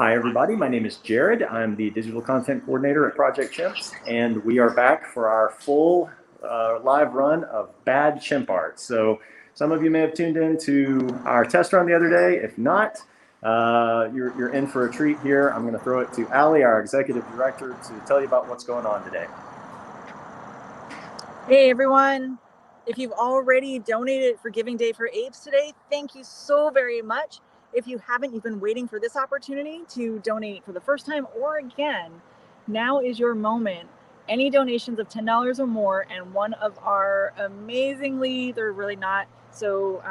Hi, everybody. My name is Jared. I'm the digital content coordinator at Project Chimps, and we are back for our full live run of Bad Chimp Art. So some of you may have tuned in to our test run the other day. If not, you're in for a treat here. I'm going to throw it to Allie, our executive director, to tell you about what's going on today. Hey, everyone. If you've already donated for Giving Day for Apes today, thank you so very much. If you haven't, you've been waiting for this opportunity to donate for the first time or again. Now is your moment. Any donations of $10 or more, and one of our amazingly, they're really not so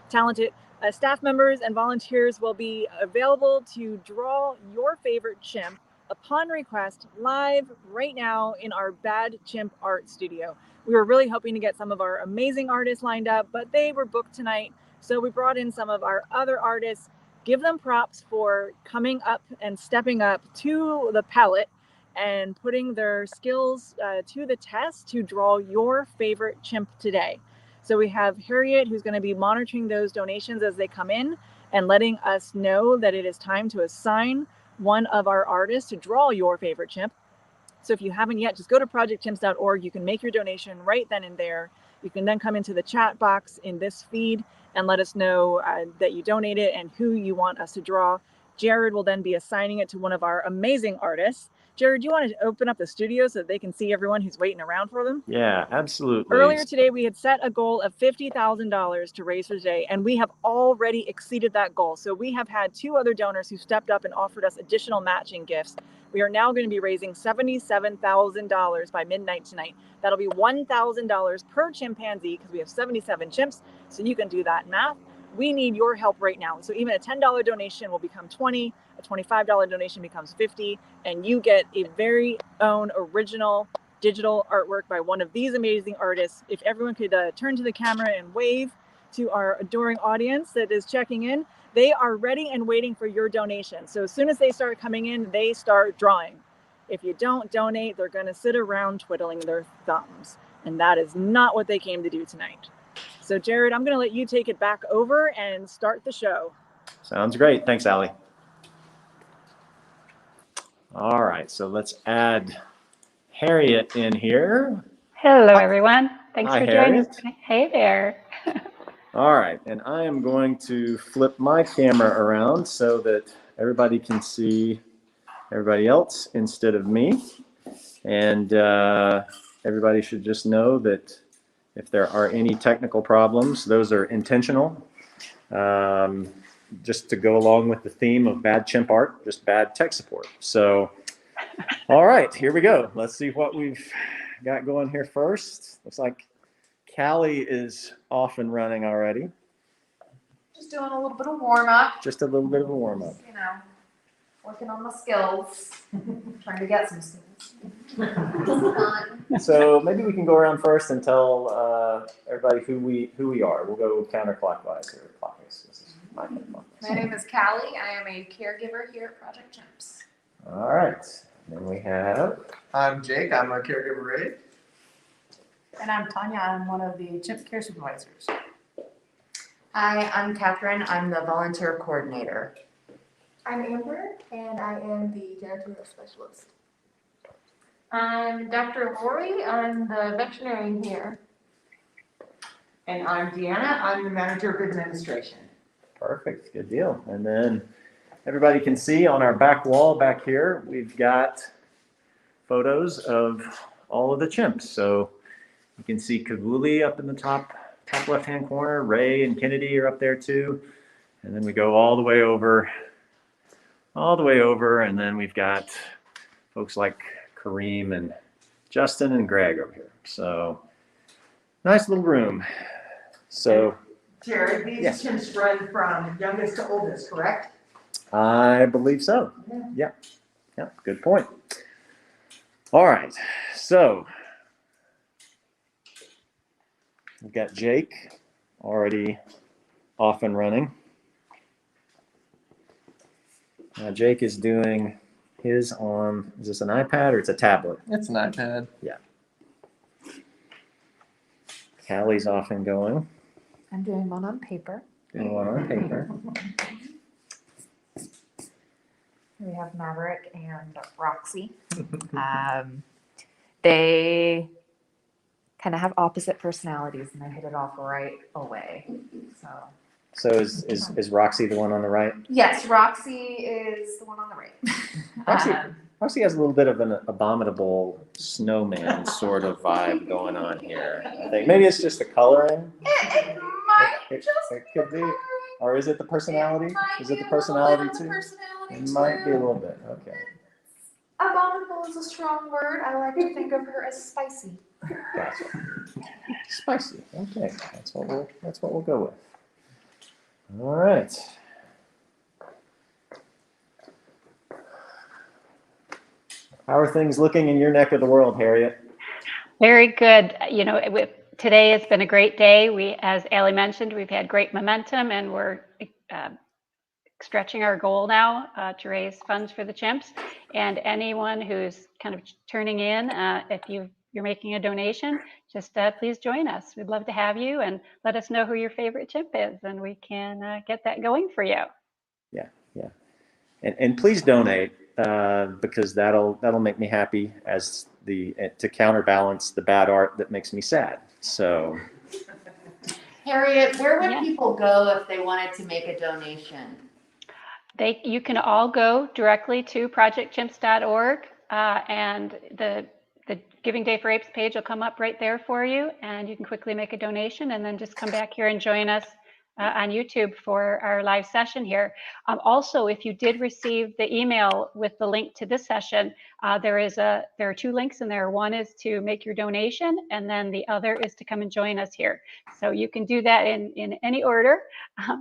talented staff members and volunteers will be available to draw your favorite chimp upon request live right now in our Bad Chimp Art studio. We were really hoping to get some of our amazing artists lined up, but they were booked tonight. So we brought in some of our other artists. Give them props for coming up and stepping up to the palette and putting their skills to the test to draw your favorite chimp today. So we have Harriet, who's going to be monitoring those donations as they come in and letting us know that it is time to assign one of our artists to draw your favorite chimp. So if you haven't yet, just go to projectchimps.org. You can make your donation right then and there. You can then come into the chat box in this feed and let us know that you donated and who you want us to draw. Jared will then be assigning it to one of our amazing artists. Jared, do you want to open up the studio so that they can see everyone who's waiting around for them? Yeah, absolutely. Earlier today, we had set a goal of $50,000 to raise for today, and we have already exceeded that goal. So we have had two other donors who stepped up and offered us additional matching gifts. We are now going to be raising $77,000 by midnight tonight. That'll be $1,000 per chimpanzee because we have 77 chimps. So you can do that math. We need your help right now. So even a $10 donation will become 20, a $25 donation becomes 50, and you get a very own original digital artwork by one of these amazing artists. If everyone could turn to the camera and wave to our adoring audience that is checking in, they are ready and waiting for your donation. So as soon as they start coming in, they start drawing. If you don't donate, they're going to sit around twiddling their thumbs. And that is not what they came to do tonight. So Jared, I'm going to let you take it back over and start the show. Sounds great. Thanks, Allie. All right, so let's add Harriet in here. Hello, everyone. Thanks Hi, for joining us. Harriet. Hey there. All right, and I am going to flip my camera around so that everybody can see everybody else instead of me. And everybody should just know that if there are any technical problems, those are intentional. Just to go along with the theme of Bad Chimp Art, just bad tech support. So, all right, here we go. Let's see what we've got going here first. Looks like Callie is off and running already. Just doing a little bit of warm up. Just a little bit of a warm up. You know, working on my skills, trying to get some skills. So maybe we can go around first and tell everybody who we are. We'll go counterclockwise or clockwise. This is my My name is Callie. I am a caregiver here at Project Chimps. All right. Then we have. I'm Jake. I'm a caregiver aide. And I'm Tanya. I'm one of the chimp care supervisors. Hi, I'm Catherine. I'm the volunteer coordinator. I'm Amber, and I am the janitorial specialist. I'm Dr. Lori. I'm the veterinarian here. And I'm Deanna. I'm the manager of administration. Perfect. Good deal. And then everybody can see on our back wall back here, we've got photos of all of the chimps. So you can see Kavuli up in the top left-hand corner. Ray and Kennedy are up there too. And then we go all the way over, and then we've got folks like Kareem and Justin and Greg over here. So nice little room. So Jared, these yes. chimps run from youngest to oldest, correct? I believe so. Yeah. Good point. All right. So we've got Jake already off and running. Now Jake is doing his on, is this an iPad or it's a tablet? It's an iPad. Yeah. Callie's off and going. I'm doing one on paper. Doing one on paper. We have Maverick and Roxy. They kind of have opposite personalities and they hit it off right away. So is Roxy the one on the right? Yes, Roxy is the one on the right. Roxy has a little bit of an abominable snowman sort of vibe going on here. I think maybe it's just the coloring. It might It just could be. coloring. Or is it the personality? Is it the A personality little bit too? of the personality It might be a too. little bit. Okay. Abominable is a strong word. I like to think of her as spicy. Gotcha. Spicy. Okay. That's what we'll go with. All right. How are things looking in your neck of the world, Harriet? Very good. You know, today has been a great day. As Allie mentioned, we've had great momentum and we're stretching our goal now to raise funds for the chimps. And anyone who's kind of turning in, if you're making a donation, just please join us. We'd love to have you and let us know who your favorite chimp is and we can get that going for you. Yeah. And please donate because that'll make me happy as to counterbalance the bad art that makes me sad. So, Harriet, where would Yeah. people go if they wanted to make a donation? You can all go directly to projectchimps.org and the Giving Day for Apes page will come up right there for you and you can quickly make a donation and then just come back here and join us on YouTube for our live session here. Also, if you did receive the email with the link to this session, there are two links in there. One is to make your donation and then the other is to come and join us here. So you can do that in any order,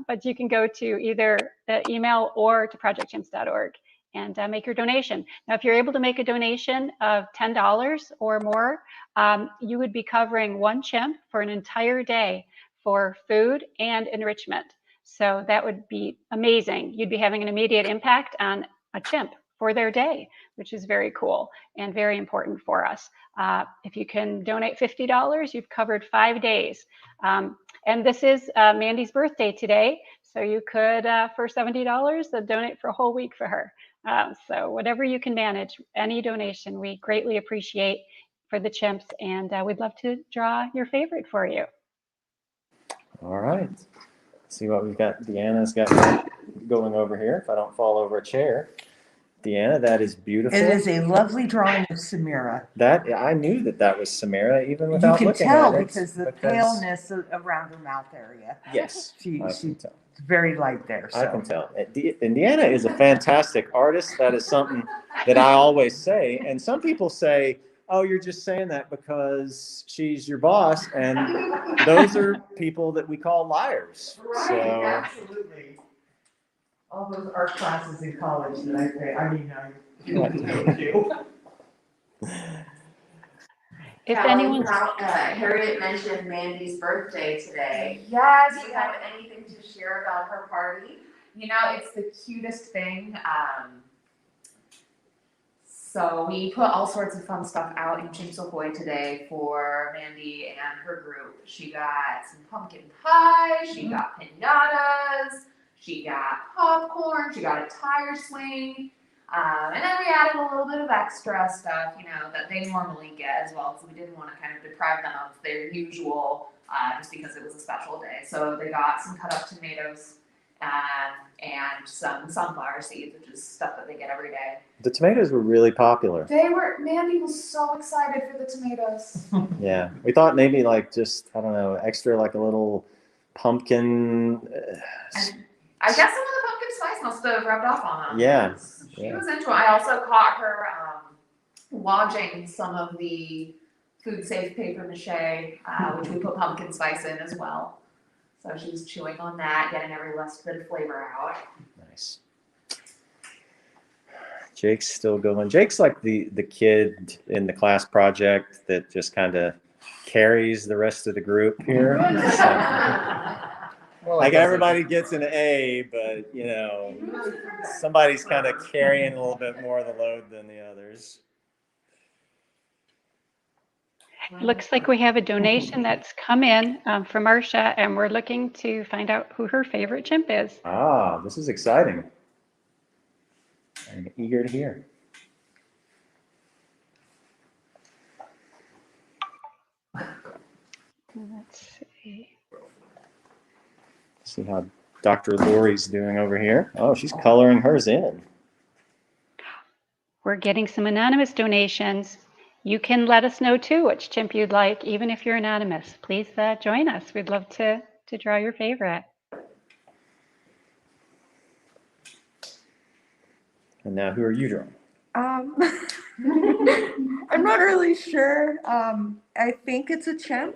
but you can go to either the email or to projectchimps.org and make your donation. Now, if you're able to make a donation of $10 or more, you would be covering one chimp for an entire day for food and enrichment. So that would be amazing. You'd be having an immediate impact on a chimp for their day, which is very cool and very important for us. If you can donate $50, you've covered 5 days. And this is Mandy's birthday today. So you could, for $70, donate for a whole week for her. So whatever you can manage, any donation, we greatly appreciate for the chimps. And we'd love to draw your favorite for you. all right. Let's see what we've got. Deanna's got going over here. If I don't fall over a chair. Deanna, that is beautiful. It is a lovely drawing of Samira. That I knew that was Samira even without You can looking tell at it. because the paleness around her mouth area. Yes, She's I can tell. very light there. So. I can tell. Indiana is a fantastic artist. That is something that I always say. And some people say, oh, you're just saying that because she's your boss. And those are people that we call liars. Right, So, absolutely. All those art classes in college that I do. If Kelly, anyone's Harriet mentioned Mandy's birthday today. Yes, Do you have anything to share about her party? You know, it's the cutest thing. So we put all sorts of fun stuff out in Chimps Ahoy today for Mandy and her group. She got some pumpkin pie, she got pinatas, she got popcorn, she got a tire swing, and then we added a little bit of extra stuff, you know, that they normally get as well, because we didn't want to kind of deprive them of their usual, just because it was a special day. So they got some cut up tomatoes, and some sunflower seeds, which is stuff that they get every day. the tomatoes were really popular. Mandy was so excited for the tomatoes. Yeah. We thought maybe like just, I don't know, extra like a little pumpkin. And I guess some of the pumpkin spice must have rubbed off on them. Yeah. She was into it. I also caught her lodging some of the food safe paper mache, which we put pumpkin spice in as well. So she was chewing on that, getting every last bit of flavor out. Nice. Jake's still going. Jake's like the kid in the class project that just kind of carries the rest of the group here. So, like everybody gets an A, but you know, somebody's kind of carrying a little bit more of the load than the others. Looks like we have a donation that's come in from Marcia, and we're looking to find out who her favorite chimp is. Ah, this is exciting. I'm eager to hear. Let's see. See how Dr. Lori's doing over here. Oh, she's coloring hers in. We're getting some anonymous donations. You can let us know too which chimp you'd like, even if you're anonymous. Please join us. We'd love to draw your favorite. And now, who are you drawing? I'm not really sure. I think it's a chimp.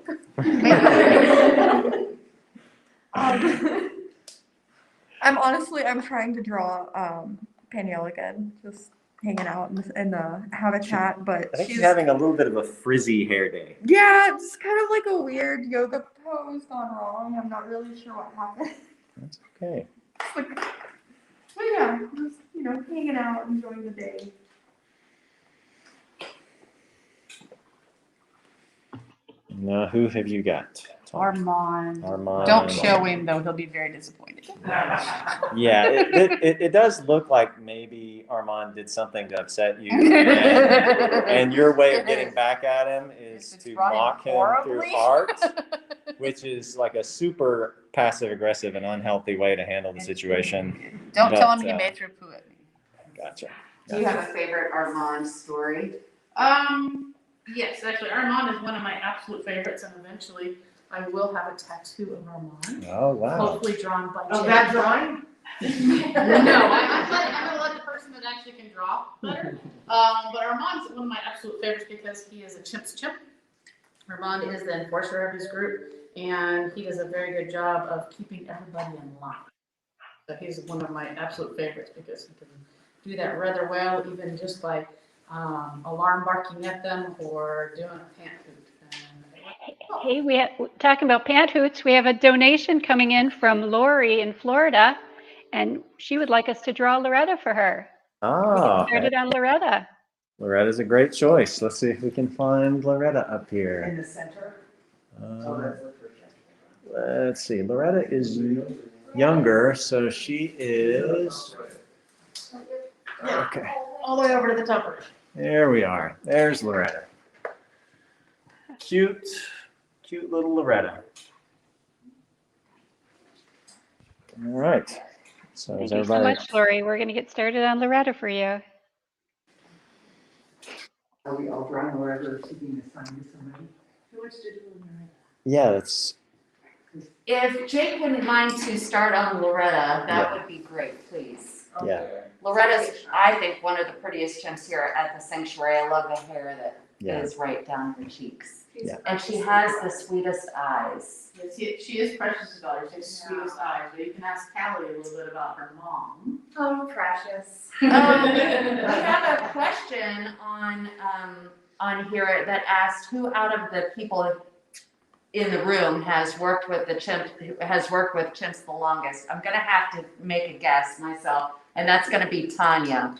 I'm trying to draw Panielle again, just hanging out in the habitat, but I think she's having a little bit of a frizzy hair day. Yeah, it's kind of like a weird yoga pose gone wrong. I'm not really sure what happened. That's okay. But yeah, just hanging out, enjoying the day. Now, who have you got? Armand. Armand. Don't show him though; he'll be very disappointed. Yeah, it does look like maybe Armand did something to upset you, and your way of getting back at him is to mock him through art, which is like a super passive-aggressive and unhealthy way to handle the situation. Don't tell him he made through poo at me. Gotcha. Do you have a favorite Armand story? Yes, actually, Armand is one of my absolute favorites, and eventually I will have a tattoo of Armand. Oh, wow. Hopefully drawn by Oh, Jay. that drawing? No, I'm gonna let the person that actually can draw better. But Armand's one of my absolute favorites because he is a chimp's chimp. Armand is the enforcer of his group, and he does a very good job of keeping everybody in line. So he's one of my absolute favorites because he can do that rather well, even just by alarm barking at them or doing a pant hoot. Hey, talking about pant hoots, we have a donation coming in from Lori in Florida, and she would like us to draw Loretta for her. Oh, We get started on Loretta. Loretta's a great choice. Let's see if we can find Loretta up here. In the center. Let's see. Loretta is younger, so she is. Okay. All the way over to the top right. There we are. There's Loretta. Cute little Loretta. All right. So Thank you so much, Lori. We're going to get started on Loretta for you. Are we all drawing Loretta or keeping assigned to somebody? Who wants to do Loretta? Yeah, that's. If Jake wouldn't mind to start on Loretta, that would be great, please. Yeah. Loretta's, I think, one of the prettiest chimps here at the sanctuary. I love the hair that is right down her cheeks. Yeah. And she has the sweetest eyes. Yes, she is Precious' daughter. She has the sweetest eyes. But you can ask Callie a little bit about her mom. Oh, precious. We have a question on here that asked who out of the people in the room has worked with chimps the longest. I'm gonna have to make a guess myself, and that's gonna be Tanya.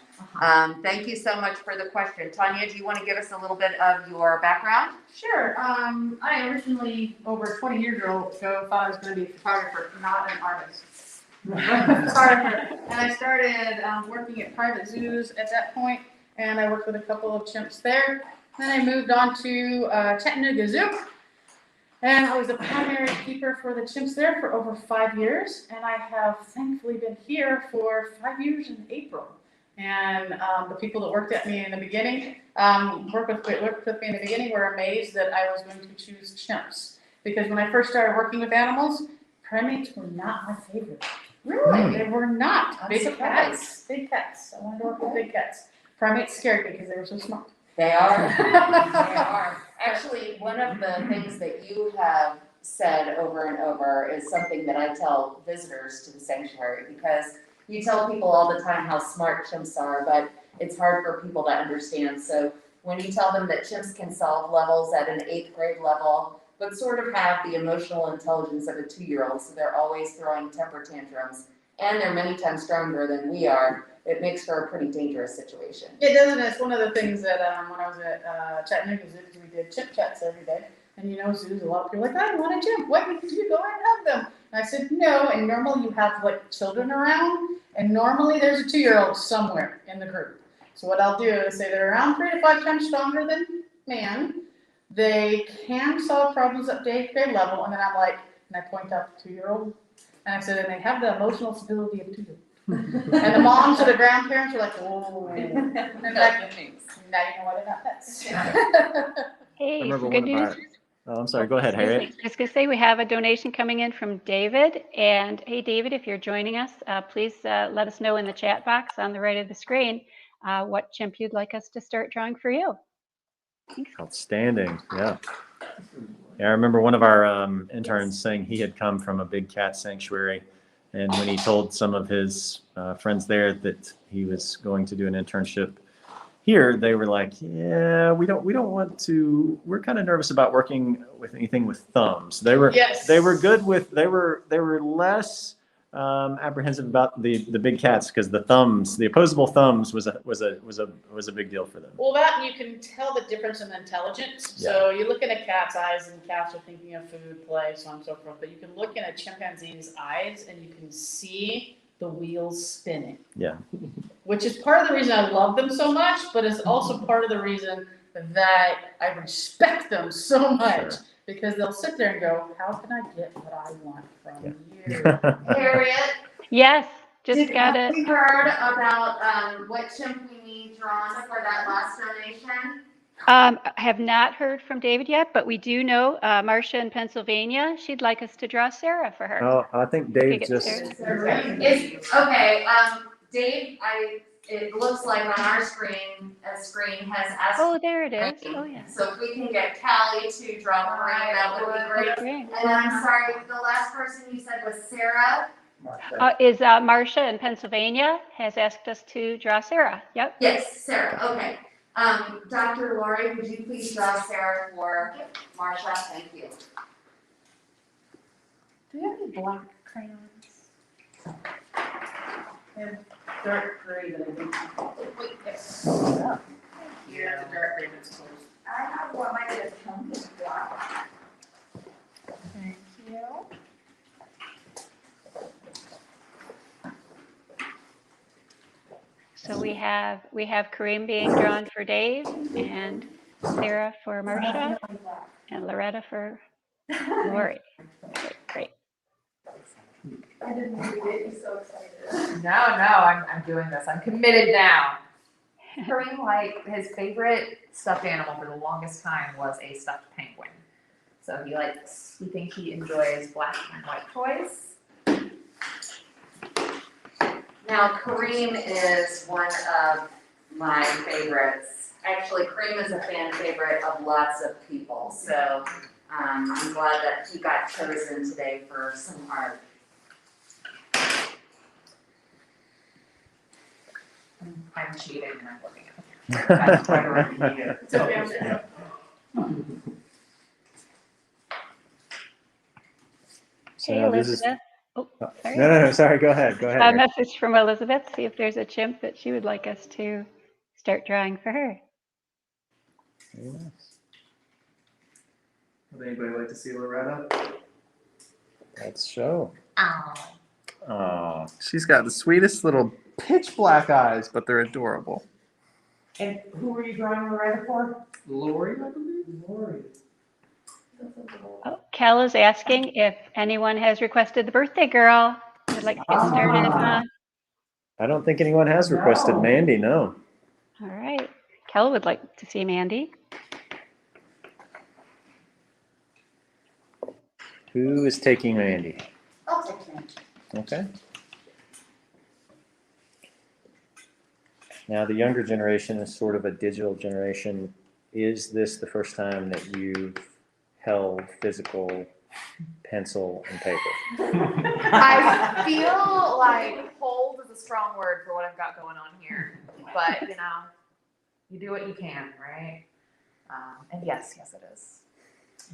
Thank you so much for the question. Tanya, do you want to give us a little bit of your background? Sure. I originally, over 20 years ago, thought I was going to be a photographer, not an artist. Photographer. And I started working at private zoos at that point, and I worked with a couple of chimps there. Then I moved on to Chattanooga Zoo, and I was a primary keeper for the chimps there for over 5 years, and I have thankfully been here for 5 years in April. And the people that worked with me in the beginning were amazed that I was going to choose chimps. Because when I first started working with animals, primates were not my favorite. Really? They were not. I'm Big surprised. cats. I wanted to work with big cats. Primates scared me because they were so smart. They are. They are. Actually, one of the things that you have said over and over is something that I tell visitors to the sanctuary, because you tell people all the time how smart chimps are, but it's hard for people to understand. So when you tell them that chimps can solve levels at an 8th grade level, but sort of have the emotional intelligence of a 2-year-old, so they're always throwing temper tantrums, and they're many times stronger than we are, it makes for a pretty dangerous situation. It doesn't. It's one of the things that when I was at Chattanooga Zoo, we did chimp chats every day. And zoos, a lot of people are like, I want a chimp. Why would you go and have them? And I said, no, and normally you have like children around, and normally there's a 2-year-old somewhere in the group. So what I'll do is say they're around 3 to 5 times stronger than man. They can solve problems at day grade level, and then I'm like, and I point out the 2-year-old, and I said, and they have the emotional stability of 2-year-old. And the moms or the grandparents are like, whoa. And like, now you know what about that. Hey, remember some one good of news. our, oh, I'm sorry, go ahead, Excuse me. Harriet. I was going to say we have a donation coming in from David. And hey, David, if you're joining us, please let us know in the chat box on the right of the screen what chimp you'd like us to start drawing for you. Thanks. Outstanding, yeah. Yeah, I remember one of our interns saying he had come from a big cat sanctuary, and when he told some of his friends there that he was going to do an internship here, they were like, yeah, we don't want to, we're kind of nervous about working with anything with thumbs. They were Yes. they were good with, they were less apprehensive about the big cats, because the thumbs, the opposable thumbs was a big deal for them. Well, that you can tell the difference in intelligence. Yeah. So you look in a cat's eyes, and cats are thinking of food, play, so on and so forth. But you can look in a chimpanzee's eyes, and you can see the wheels spinning. Yeah. Which is part of the reason I love them so much, but it's also part of the reason that I respect them so much. Sure. Because they'll sit there and go, how can I get what I want from you? Harriet, Yes, just got have it. we heard about what chimp we need drawn for that last donation? I have not heard from David yet, but we do know Marcia in Pennsylvania. She'd like us to draw Sarah for her. Oh, I think Okay, Dave get just, Sarah. Okay, Dave, it looks like on our screen, a screen has asked. Oh, there it is. Oh, yeah. So if we can get Callie to draw the ring, that would be great. Great. And then I'm sorry, the last person you said was Sarah? Is Marcia in Pennsylvania has asked us to draw Sarah. Yep. Yes, Sarah, okay. Dr. Lori, would you please draw Sarah for Marcia? Thank you. Do you have any black crayons? And dark gray that I didn't. Wait, yes. Yeah, the dark gray that's close. I have what might be a chunky block. Thank you. So we have Kareem being drawn for Dave, and Sarah for Marcia, and Loretta for Lori. Great. I didn't read it, he's so excited. No, I'm doing this. I'm committed now. Kareem, like, his favorite stuffed animal for the longest time was a stuffed penguin. So he thinks he enjoys black and white toys. Now, Kareem is one of my favorites. Actually, Kareem is a fan favorite of lots of people. So I'm glad that he got chosen today for some art. I'm cheating and I'm looking at it. It's okay. so Hey, now this is, Elizabeth. Oh, sorry. no, sorry, go ahead. A message from Elizabeth. See if there's a chimp that she would like us to start drawing for her. Very nice. Would anybody like to see Loretta? Let's show. Oh, She's got the sweetest little pitch black eyes, but they're adorable. And who were you drawing Loretta for? Lori, I believe? Lori. Oh, Kel is asking if anyone has requested the birthday girl. I'd like to get started. I don't think anyone has requested Mandy, no. All right. Kel would like to see Mandy. Who is taking Mandy? I'll take him. Okay. Now, the younger generation is sort of a digital generation. Is this the first time that you've held physical pencil and paper? I feel like hold is a strong word for what I've got going on here. But, you do what you can, right? And yes, it is.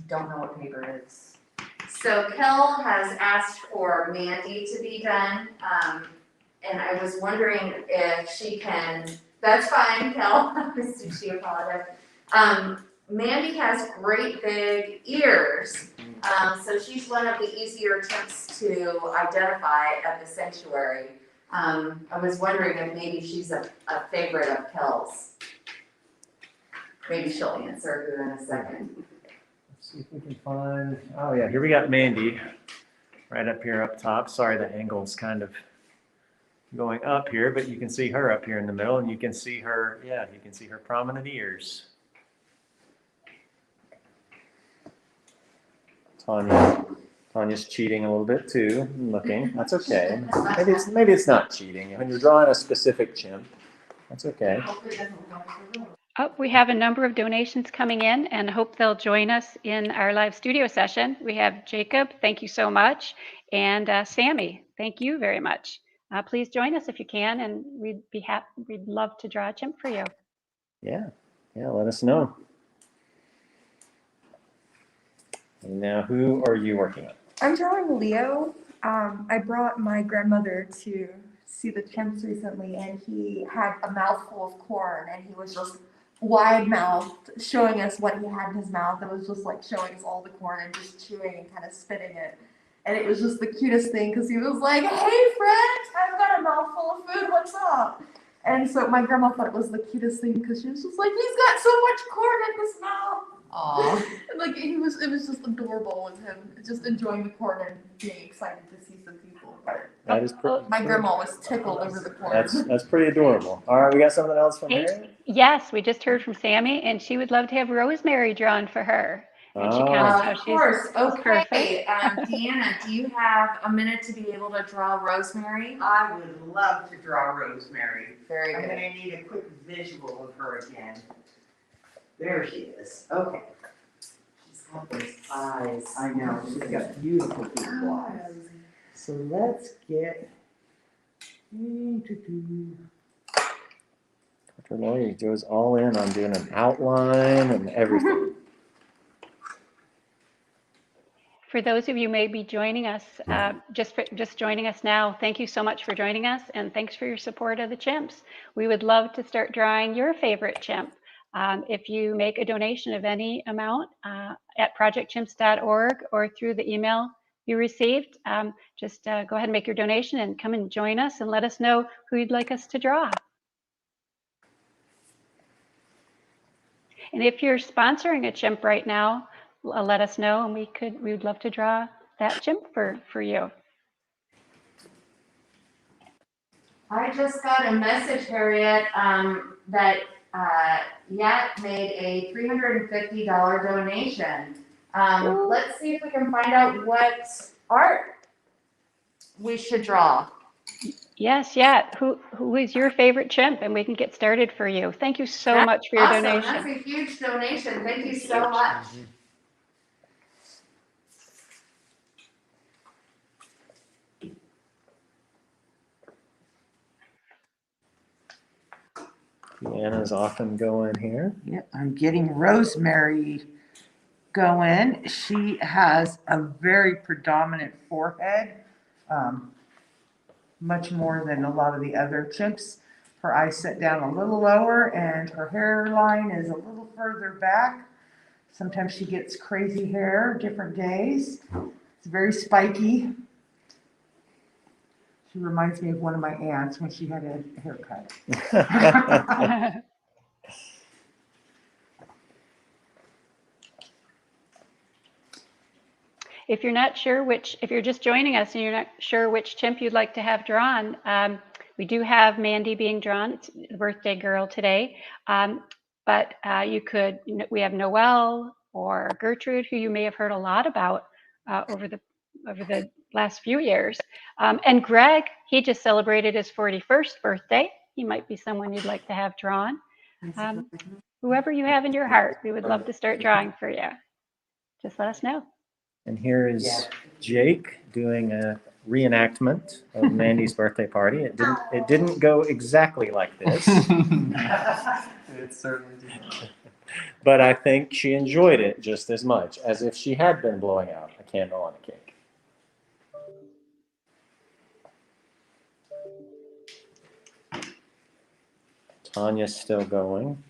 Don't know what paper is. So Kel has asked for Mandy to be done, and I was wondering if she can, that's fine, Kel, she apologized. Mandy has great big ears. So she's one of the easier chimps to identify at the sanctuary. I was wondering if maybe she's a favorite of Kel's. Maybe she'll answer here in a second. Let's see if we can find, oh yeah, here we got Mandy right up here up top. Sorry, the angle's kind of going up here, but you can see her up here in the middle, and you can see her, yeah, you can see her prominent ears. Tanya's cheating a little bit too, looking. That's okay. Maybe it's not cheating. When you're drawing a specific chimp, that's okay. Oh, we have a number of donations coming in and hope they'll join us in our live studio session. We have Jacob, thank you so much, and Sammy, thank you very much. Please join us if you can, and we'd love to draw a chimp for you. Yeah, let us know. And now, who are you working on? I'm drawing Leo. I brought my grandmother to see the chimps recently, and he had a mouthful of corn, and he was just wide-mouthed, showing us what he had in his mouth. It was just like showing us all the corn and just chewing and kind of spitting it. And it was just the cutest thing because he was like, "Hey, friend, I've got a mouthful of food. What's up?" And so my grandma thought it was the cutest thing because she was just like, "He's got so much corn in his mouth." Aww. And like it was just adorable with him, just enjoying the corn and being excited to see some people. But That is my grandma was tickled over the corn. That's pretty adorable. All right, we got something else from Hey, Harry? yes, we just heard from Sammy, and she would love to have Rosemary drawn for her. And she counts how Of she's course, okay. perfect. Deanna, do you have a minute to be able to draw Rosemary? I would love to draw Rosemary. Very I'm good. gonna need a quick visual of her again. There she is. Okay. She's got those eyes. I know, she's got beautiful, beautiful eyes. So let's get into. Dr. Lawyer goes all in on doing an outline and everything. For those of you who may be joining us, just joining us now, thank you so much for joining us, and thanks for your support of the chimps. We would love to start drawing your favorite chimp. If you make a donation of any amount at projectchimps.org or through the email you received, just go ahead and make your donation and come and join us and let us know who you'd like us to draw. And if you're sponsoring a chimp right now, let us know, and we would love to draw that chimp for you. I just got a message, Harriet, that Yat made a $350 donation. Let's see if we can find out what art we should draw. Yes, Yat. Who is your favorite chimp? And we can get started for you. Thank you so much for your awesome. donation. That's a huge donation. Thank you so much. Deanna's often going here. Yeah, I'm getting Rosemary going. She has a very predominant forehead, much more than a lot of the other chimps. Her eyes set down a little lower and her hairline is a little further back. Sometimes she gets crazy hair different days. It's very spiky. She reminds me of one of my aunts when she had a haircut. If you're just joining us and you're not sure which chimp you'd like to have drawn, we do have Mandy being drawn. It's the birthday girl today. But we have Noelle or Gertrude, who you may have heard a lot about over the last few years. And Greg, he just celebrated his 41st birthday. He might be someone you'd like to have drawn. Whoever you have in your heart, we would love to start drawing for you. Just let us know. And here is Jake doing a reenactment of Mandy's birthday party. It didn't go exactly like this. It certainly did. But I think she enjoyed it just as much as if she had been blowing out a candle on a cake. Tanya's still going.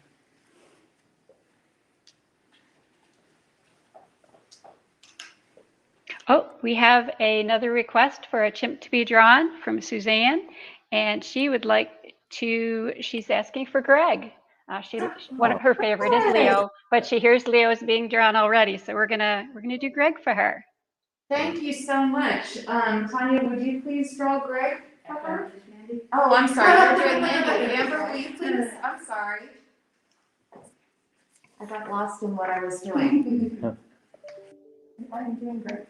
we have another request for a chimp to be drawn from Suzanne, and she would like to, she's asking for Greg. One of her favorite is Leo, but she hears Leo is being drawn already, so we're gonna do Greg for her. Thank you so much. Tanya, would you please draw Greg for her? Oh, I'm sorry, you're doing Mandy. Amber, will you please? I'm sorry. I got lost in what I was doing. I'm doing great.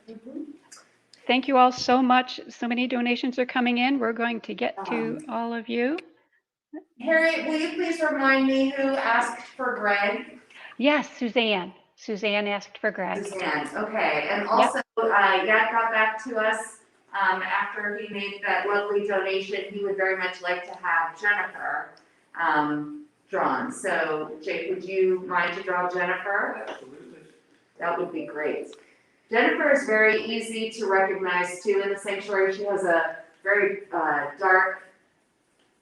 Thank you all so much. So many donations are coming in. We're going to get to all of you. Harriet, will you please remind me who asked for Greg? Yes, Suzanne. Suzanne asked for Greg. Suzanne, okay. And also, Yad got back to us after he made that lovely donation. He would very much like to have Jennifer drawn. So, Jake, would you mind to draw Jennifer? Absolutely. That would be great. Jennifer is very easy to recognize too in the sanctuary. She has a very dark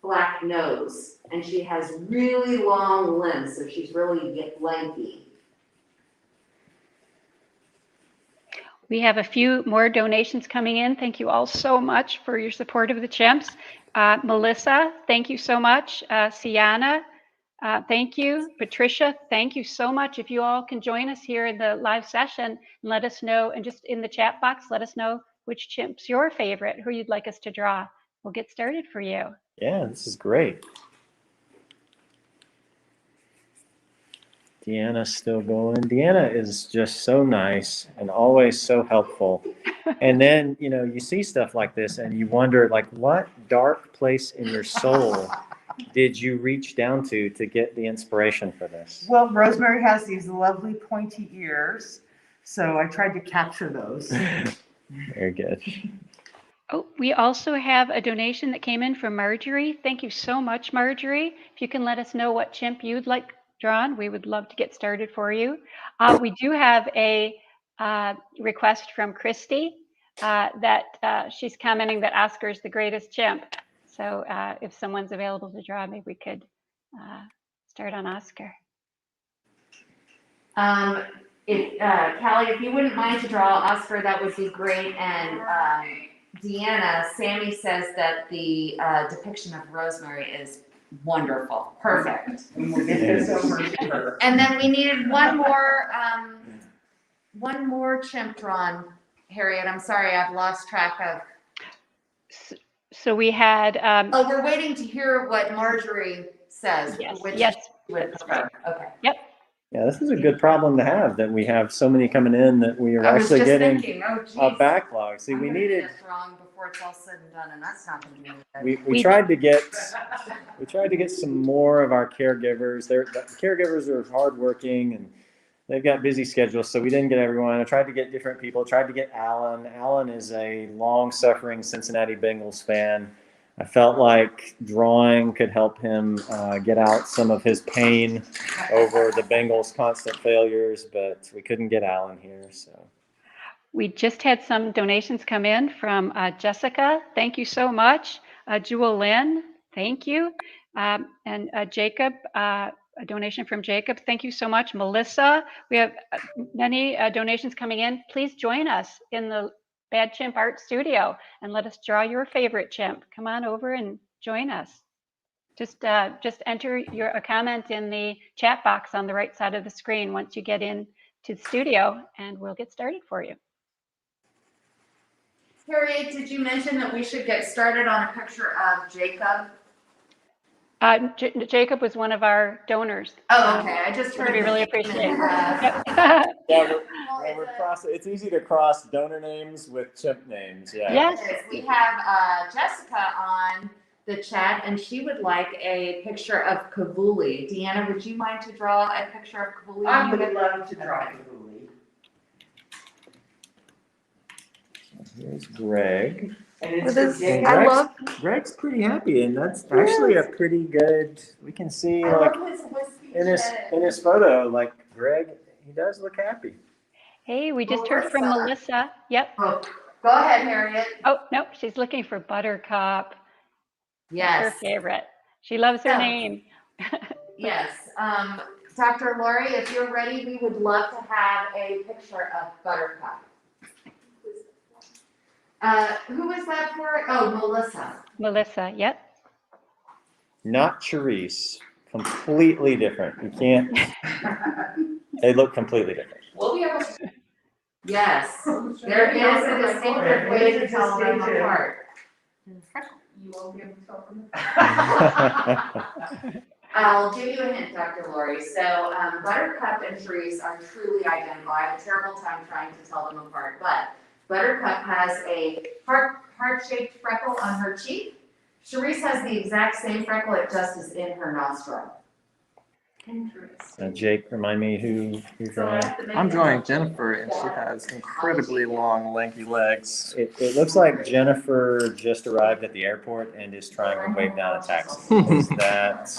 black nose, and she has really long limbs, so she's really lanky. We have a few more donations coming in. Thank you all so much for your support of the chimps. Melissa, thank you so much. Sienna, thank you. Patricia, thank you so much. If you all can join us here in the live session and let us know, and just in the chat box, let us know which chimp's your favorite, who you'd like us to draw. We'll get started for you. Yeah, this is great. Deanna's still going. Deanna is just so nice and always so helpful. And then, you know, you see stuff like this and you wonder, like, what dark place in your soul did you reach down to get the inspiration for this? Well, Rosemary has these lovely pointy ears, so I tried to capture those. Very good. Oh, we also have a donation that came in from Marjorie. Thank you so much, Marjorie. If you can let us know what chimp you'd like drawn, we would love to get started for you. We do have a request from Christy that she's commenting that Oscar is the greatest chimp. So if someone's available to draw, maybe we could start on Oscar. Callie, if you wouldn't mind to draw Oscar, that would be great. And Deanna, Sammy says that the depiction of Rosemary is wonderful. Perfect. And we'll get this over to her. And then we needed one more chimp drawn, Harriet. I'm sorry, I've lost track of. So we had. Oh, we're waiting to hear what Marjorie says. Yes. Which Yes. That's right. Okay. Yep. Yeah, this is a good problem to have, that we have so many coming in that we are actually getting a backlog. See, we needed. This wrong before it's all said and done, and that's not going to be any good. We tried to get some more of our caregivers. The caregivers are hardworking and they've got busy schedules, so we didn't get everyone. I tried to get different people. I tried to get Alan. Alan is a long-suffering Cincinnati Bengals fan. I felt like drawing could help him get out some of his pain over the Bengals' constant failures, but we couldn't get Alan here. So we just had some donations come in from Jessica. Thank you so much. Jewel Lynn, thank you. And Jacob, a donation from Jacob. Thank you so much. Melissa, we have many donations coming in. Please join us in the Bad Chimp Art Studio and let us draw your favorite chimp. Come on over and join us. Just enter a comment in the chat box on the right side of the screen once you get in to the studio, and we'll get started for you. Harriet, did you mention that we should get started on a picture of Jacob? Jacob was one of our donors. Oh, okay. I just heard. We really appreciate it. It's easy to cross donor names with chimp names. Yeah. Yes. We have Jessica on the chat, and she would like a picture of Kavuli. Deanna, would you mind to draw a picture of Kavuli? I would love to draw Kavuli. Here's Greg. Greg's pretty happy, and that's actually a pretty good. We can see like in his photo, like Greg, he does look happy. Hey, we just heard from Melissa. Yep. Oh, go ahead, Harriet. Oh no, she's looking for Buttercup. Yes. Her favorite. She loves her name. Yes. Dr. Lori, if you're ready, we would love to have a picture of Buttercup. Who was that for? Oh, Melissa. Melissa, yep. Not Charisse. Completely different. You can't. They look completely different. We'll be able to. Yes, there is a distinctive way to tell them apart. You won't be able to tell from I'll give you a hint, Dr. Lori. So Buttercup and Charisse are truly identical. I have a terrible time trying to tell them apart, but Buttercup has a heart-shaped freckle on her cheek. Charisse has the exact same freckle, it just is in her nostril. Interesting. Jake, remind me who's drawing. I'm drawing Jennifer, and she has incredibly long, lanky legs. It looks like Jennifer just arrived at the airport and is trying to wave down a taxi. Is that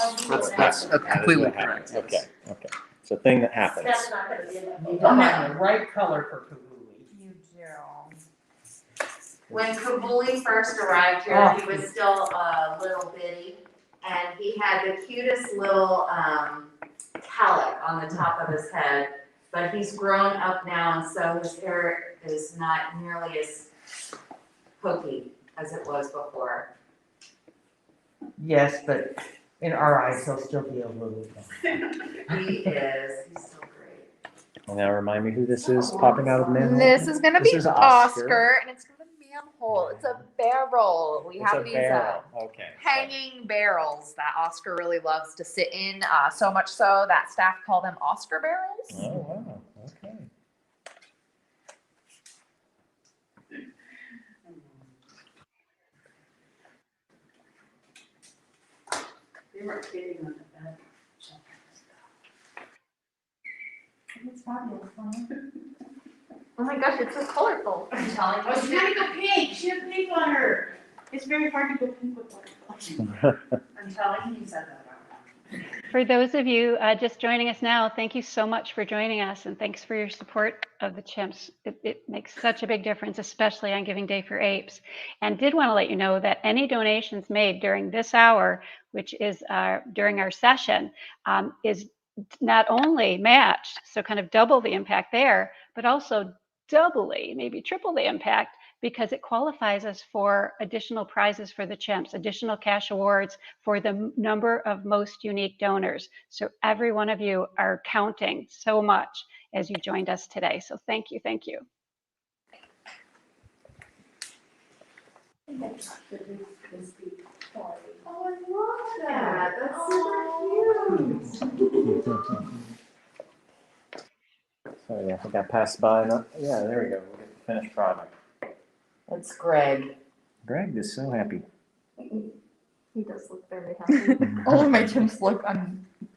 That's completely what correct. happened? Okay, okay. It's a thing that happens. That's not gonna be enough. You need to find the right color for Kabuli. You do. When Kabuli first arrived here, he was still a little bitty, and he had the cutest little calic on the top of his head, but he's grown up now, and so his hair is not nearly as pokey as it was before. Yes, but in our eyes, he'll still be a little. He is. He's so great. Well, now remind me who this is popping out of the manhole. This is gonna This be is Oscar, and it's from the manhole. It's a barrel. We It's have a these barrel. Okay. hanging barrels that Oscar really loves to sit in. So much so that staff call them Oscar barrels. Oh wow. Okay. They were kidding on the bed. It's fabulous, huh? Oh my gosh, it's so colorful. I'm telling you. Oh, she's gotta go pink. She has pink on her. It's very hard to go pink with butterflies. I'm telling you, you said that. For those of you just joining us now, thank you so much for joining us, and thanks for your support of the chimps. It makes such a big difference, especially on Giving Day for Apes. And did want to let you know that any donations made during this hour, which is during our session, is not only matched, so kind of double the impact there, but also doubly, maybe triple the impact, because it qualifies us for additional prizes for the chimps, additional cash awards for the number of most unique donors. So every one of you are counting so much as you joined us today. So thank you, thank you. Oh, I love that. That's super cute. Sorry, I think I passed by. Yeah, there we go. We'll get the finished product. That's Greg. Greg is so happy. He does look very happy. All of my chimps look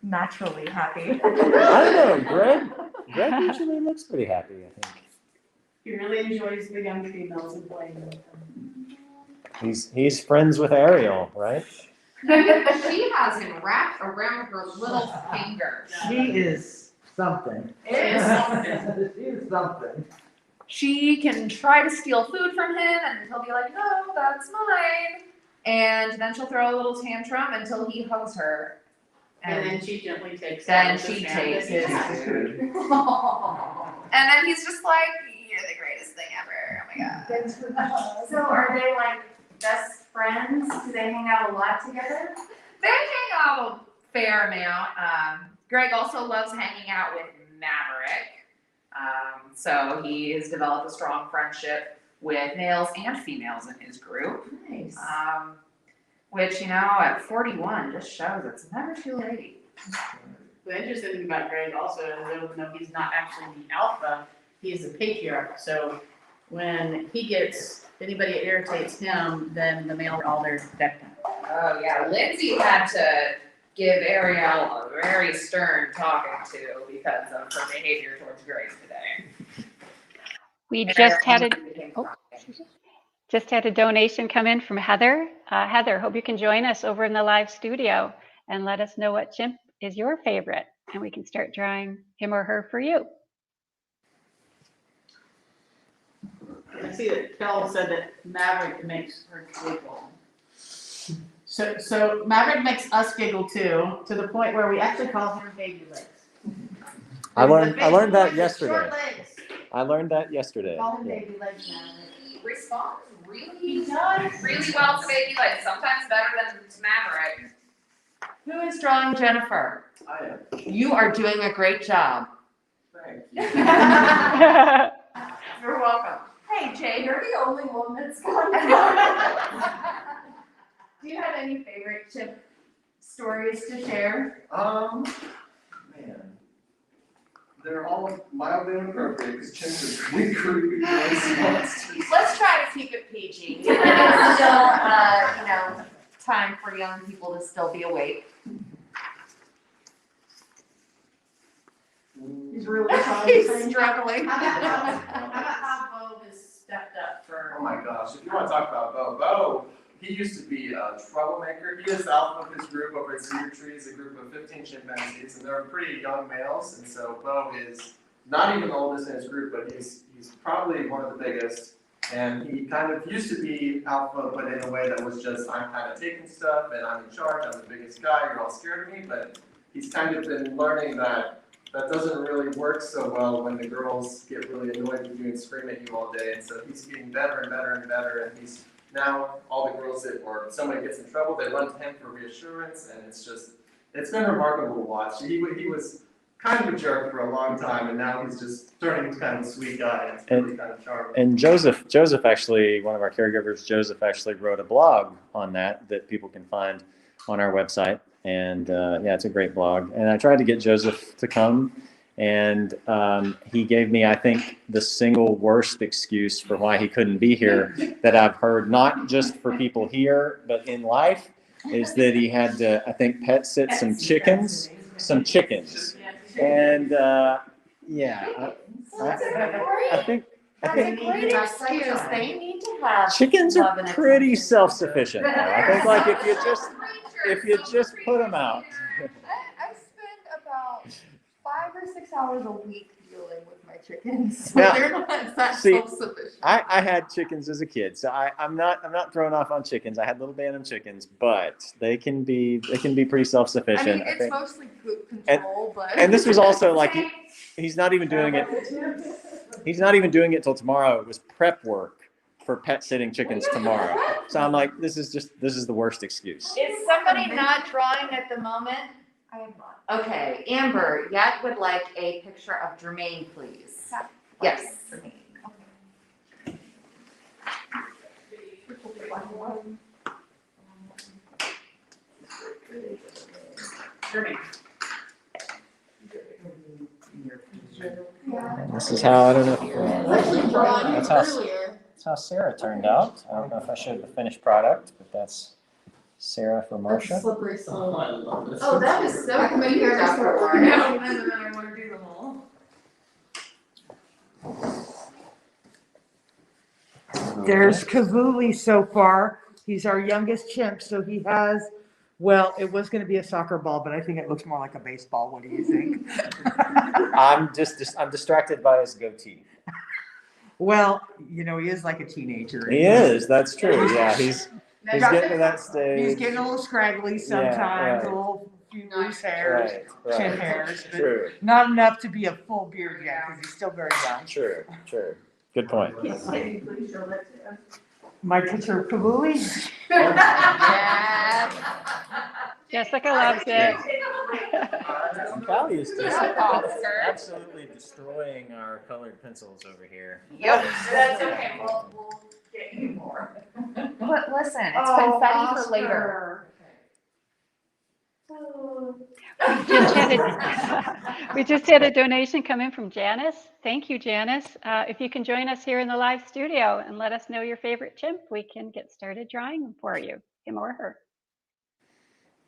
unnaturally happy. I don't know, Greg usually looks pretty happy, I think. He really enjoys the young females and playing with them. He's friends with Ariel, right? She has him wrapped around her little finger. She is something. It is something. She is something. She can try to steal food from him, and he'll be like, "No, that's mine." And then she'll throw a little tantrum until he hugs her. And then she gently takes Then the she sand takes that he his has. food. And then he's just like, "You're the greatest thing ever. Oh my god." So are they like best friends? Do they hang out a lot together? They hang out a fair amount. Greg also loves hanging out with Maverick. So he has developed a strong friendship with males and females in his group. Nice. Which, at 41 just shows it's never too late. The interesting thing about Greg also is even though he's not actually the alpha, he's the patriarch. So when if anybody irritates him, then the males are all there to protect him. Oh yeah, Lindsay had to give Ariel a very stern talking to because of her behavior towards Greg today. We just had a donation come in from Heather. Heather, hope you can join us over in the live studio and let us know what chimp is your favorite, and we can start drawing him or her for you. I see that Kel said that Maverick makes her giggle. So Maverick makes us giggle too, to the point where we actually call him baby legs. I learned that yesterday. Short legs. I learned that yesterday. Call him Yeah. baby legs now. responds really well to baby legs, sometimes better than Maverick. Who is drawing Jennifer? I am. You are doing a great job. Thank you. You're welcome. Hey, Jay, you're the only one that's gone. Do you have any favorite chimp stories to share? Man. They're all mildly inappropriate because chimps are really creepy monsters. Let's try to keep it PG. It's still, time for young people to still be awake. He's really trying. He's struggling. How about how Bo has stepped up for? Oh my gosh, if you want to talk about Bo, he used to be a troublemaker. He is the alpha of his group over at Cedar Trees, a group of 15 chimpanzees, and they're pretty young males, and so Bo is not even the oldest in his group, but he's probably one of the biggest. And he kind of used to be alpha, but in a way that was just, I'm kind of taking stuff, and I'm in charge, I'm the biggest guy, you're all scared of me, but he's kind of been learning that doesn't really work so well when the girls get really annoyed with you and scream at you all day, and so he's getting better and better and better, and he's now all the girls or somebody gets in trouble, they run to him for reassurance, and it's been remarkable to watch. He was kind of a jerk for a long time, and now he's just turning into kind of a sweet guy, and it's really kind of charming. And Joseph actually, one of our caregivers, Joseph actually wrote a blog on that people can find on our website. And yeah, it's a great blog. And I tried to get Joseph to come, and he gave me, I think, the single worst excuse for why he couldn't be here that I've heard, not just for people here, but in life, is that he had to, I think, pet sit some chickens. And yeah, I think That's a great excuse. They need to have chickens are pretty self-sufficient. I think, like, if you just put them out. I spend about 5 or 6 hours a week dealing with my chickens. Now, They're not that see, self-sufficient. I had chickens as a kid, so I'm not thrown off on chickens. I had little Bantam chickens, but they can be pretty self-sufficient. I mean, it's think. mostly poop control, And this was also like he's not even doing it. He's not even doing it till tomorrow. It was prep work for pet sitting chickens tomorrow. So I'm like, this is the worst excuse. Is somebody not drawing at the moment? I am not. Okay, Amber, Yat would like a picture of Jermaine, please. Yes. And this is how, I don't know. That's how Sarah turned out. I don't know if I showed the finished product, but that's Sarah for Marcia. Slippery slope. Oh, I love this. Oh, that is so I can make cute, yours Dr. work. Warren. No, and then I want to do them all. There's Kavuli so far. He's our youngest chimp, so he has, well, it was going to be a soccer ball, but I think it looks more like a baseball. What do you think? I'm distracted by his goatee. Well, he is like a teenager. He is, that's true. Yeah, he's getting to that stage. He's getting a little scraggly sometimes, right. a little few loose hairs, Right. chin hairs, but True. not enough to be a full beard yet because he's still very young. True. Good point. My picture of Kavuli. Jessica loves it. Callie is just absolutely destroying our colored pencils over here. Yep, that's okay, we'll get you more. But listen, it's confetti for later. We just had a donation come in from Janice. Thank you, Janice. If you can join us here in the live studio and let us know your favorite chimp, we can get started drawing them for you, him or her.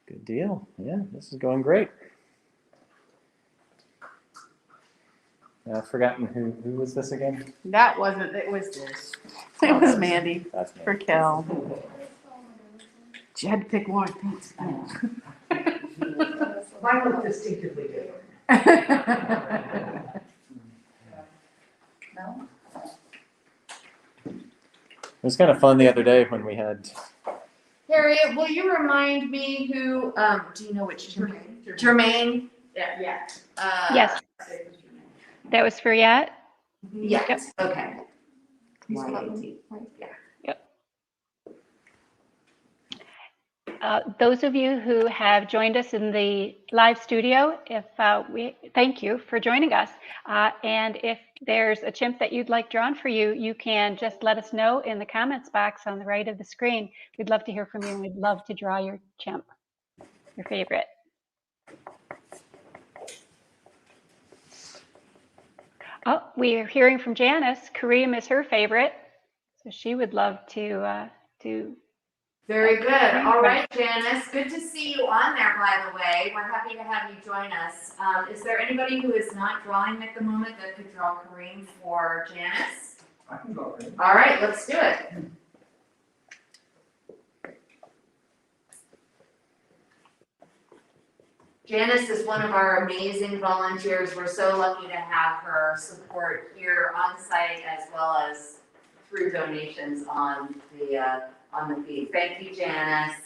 Good deal. Yeah, this is going great. I've forgotten who was this again? That wasn't, it was this. It was Mandy That's me. for Kel. She had to pick one. Mine look distinctively different. It was kind of fun the other day when we had. Harriet, will you remind me who, do you know which Jermaine? Yeah. Yes. That was for Yat? Yes, okay. YAT. Those of you who have joined us in the live studio, we thank you for joining us. And if there's a chimp that you'd like drawn for you, you can just let us know in the comments box on the right of the screen. We'd love to hear from you, and we'd love to draw your chimp, your favorite. Oh, we're hearing from Janice. Kareem is her favorite, so she would love to Very good. All right, Janice. Good to see you on there, by the way. We're happy to have you join us. Is there anybody who is not drawing at the moment that could draw Kareem for Janice? I can go Kareem. All right, let's do it. Janice is one of our amazing volunteers. We're so lucky to have her support here on site as well as through donations on the feed. Thank you, Janice.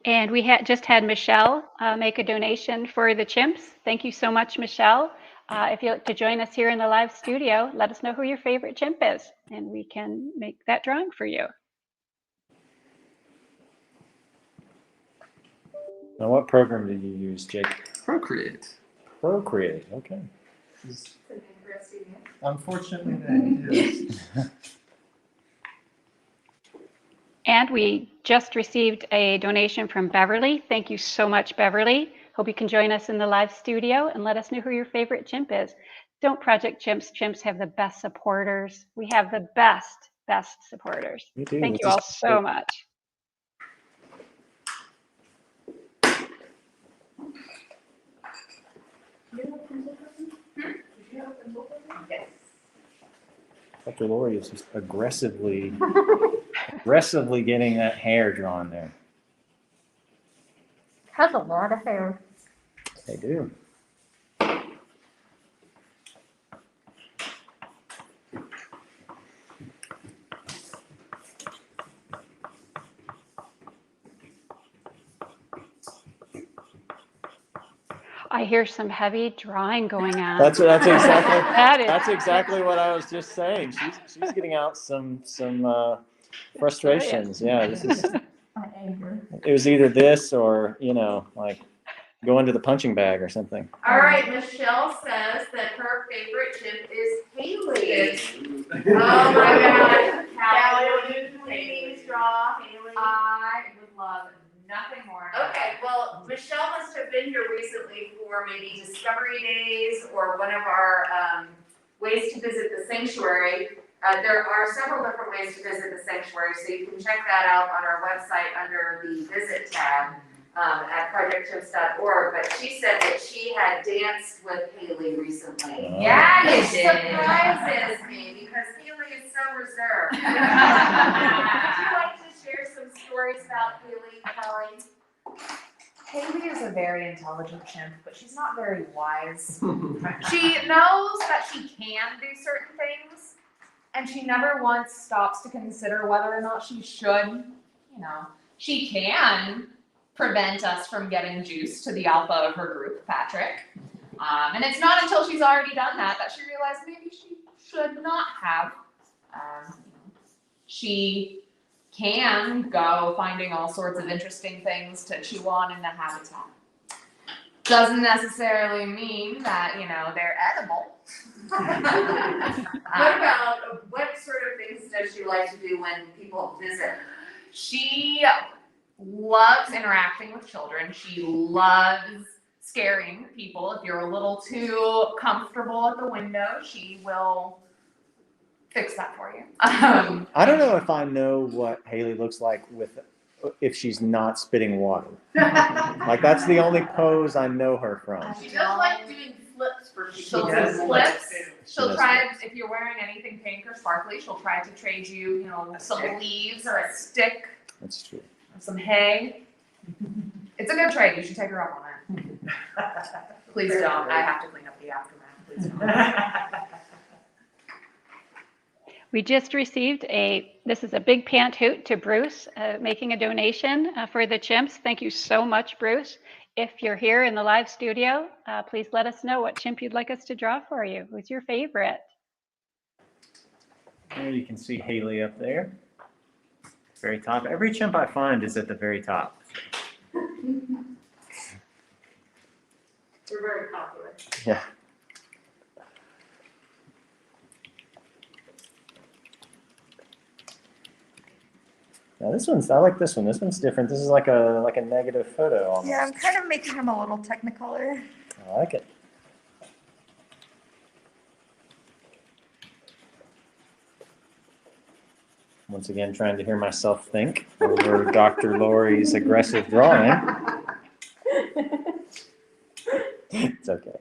And we just had Michelle make a donation for the chimps. Thank you so much, Michelle. If you'd like to join us here in the live studio, let us know who your favorite chimp is, and we can make that drawing for you. Now, what program did you use, Jake? Procreate. Procreate, okay. Unfortunately, yes. And we just received a donation from Beverly. Thank you so much, Beverly. Hope you can join us in the live studio and let us know who your favorite chimp is. Don't Project Chimps. Chimps have the best supporters. We have the best supporters. You do. Thank you all so much. Yes. Dr. Lori is just aggressively getting that hair drawn there. Has a lot of hair. They do. I hear some heavy drawing going on. That's exactly That's exactly what I was just saying. She's getting out some frustrations. Yeah, this is. It was either this or like going to the punching bag or something. All right, Michelle says that her favorite chimp is Haley. Oh my gosh. Callie, would you please draw Haley? I would love nothing more. Okay, well, Michelle must have been here recently for maybe Discovery Days or one of our ways to visit the sanctuary. There are several different ways to visit the sanctuary, so you can check that out on our website under the Visit tab at projectchimps.org. But she said that she had danced with Haley recently. Yeah, you Which did. surprises me because Haley is so reserved. Would you like to share some stories about Haley, Kelly? Haley is a very intelligent chimp, but she's not very wise. She knows that she can do certain things, and she never once stops to consider whether or not she should. She can prevent us from getting juice to the alpha of her group, Patrick. And it's not until she's already done that she realized maybe she should not have. She can go finding all sorts of interesting things to chew on in the habitat. Doesn't necessarily mean that, they're edible. What sort of things does she like to do when people visit? She loves interacting with children. She loves scaring people. If you're a little too comfortable at the window, she will fix that for you. I don't know if I know what Haley looks like if she's not spitting water. Like that's the only pose I know her from. She does like doing flips for people. She'll do flips. She'll try, if you're wearing anything pink or sparkly, she'll try to trade you, some leaves or a stick. That's true. Or some hay. It's a good trade. You should take her up on it. Please don't. I have to clean up the aftermath. Please don't. We just received this is a big pant hoot to Bruce, making a donation for the chimps. Thank you so much, Bruce. If you're here in the live studio, please let us know what chimp you'd like us to draw for you. Who's your favorite? There you can see Haley up there. Very top. Every chimp I find is at the very top. We're very popular. Yeah. Now this one's, I like this one. This one's different. This is like a negative photo almost. Yeah, I'm kind of making him a little technicolor. I like it. Once again, trying to hear myself think over Dr. Lori's aggressive drawing. It's okay.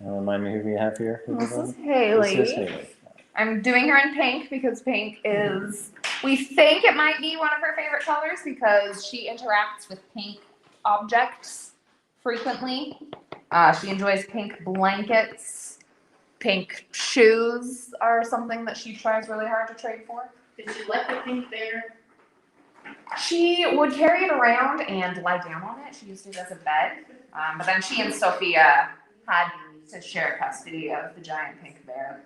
Remind me who we have here. This is Haley. This is Haley. I'm doing her in pink because pink is, we think it might be one of her favorite colors because she interacts with pink objects frequently. She enjoys pink blankets. Pink shoes are something that she tries really hard to trade for. Did she like the pink bear? She would carry it around and lie down on it. She used it as a bed. But then she and Sophia had to share custody of the giant pink bear.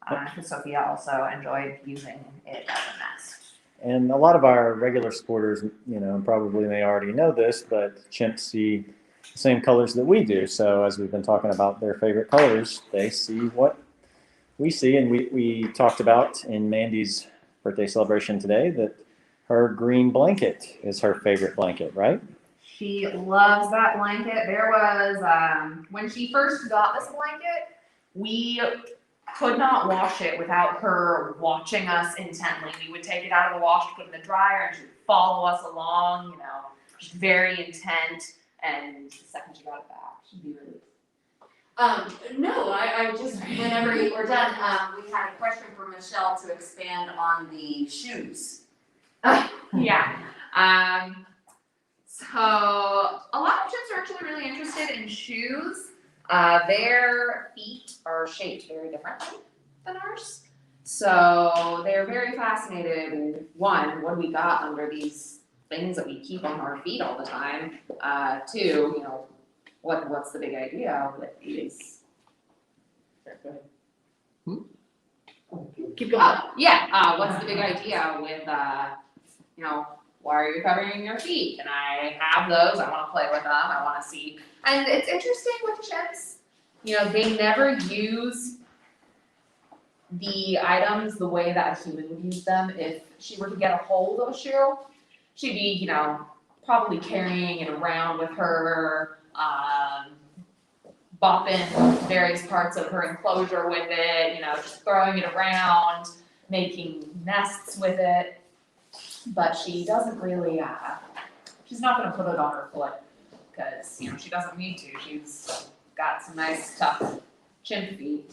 Because Sophia also enjoyed using it as a nest. And a lot of our regular supporters, you know, probably may already know this, but chimps see the same colors that we do. So as we've been talking about their favorite colors, they see what we see. And we talked about in Mandy's birthday celebration today that her green blanket is her favorite blanket, right? She loves that blanket. There was, when she first got this blanket, we could not wash it without her watching us intently. We would take it out of the wash, put it in the dryer, and she would follow us along, you know, just very intent. And the second she got it back, she'd be really. No, I just, whenever you were done, we had a question for Michelle to expand on the shoes. Yeah. So a lot of chimps are actually really interested in shoes. Their feet are shaped very differently than ours. So they're very fascinated, one, what we got under these things that we keep on our feet all the time. Two, you know, what's the big idea with these? Keep going. What's the big idea with, you know, why are you covering your feet? Can I have those? I want to play with them. I want to see. And it's interesting with chimps, you know, they never use the items the way that a human would use them. If she were to get a hold of a shoe, she'd be, you know, probably carrying it around with her, bopping various parts of her enclosure with it, you know, just throwing it around, making nests with it. But she doesn't really, she's not going to put it on her foot because, you know, she doesn't need to. She's got some nice, tough chimp feet.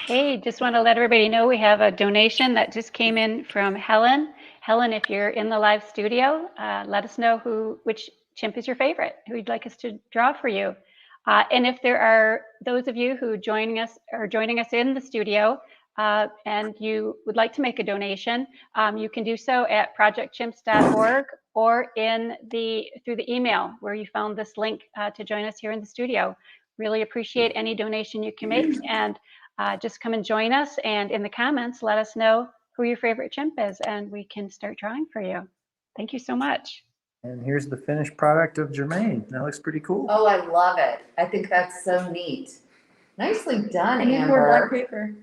Hey, just want to let everybody know we have a donation that just came in from Helen. Helen, if you're in the live studio, let us know which chimp is your favorite, who you'd like us to draw for you. And if there are those of you who are joining us in the studio and you would like to make a donation, you can do so at projectchimps.org or through the email where you found this link to join us here in the studio. Really appreciate any donation you can make, and just come and join us, and in the comments let us know who your favorite chimp is and we can start drawing for you. Thank you so much. And here's the finished product of Jermaine. That looks pretty cool. Oh, I love it. I think that's so neat. Nicely done, I need more Amber. black paper.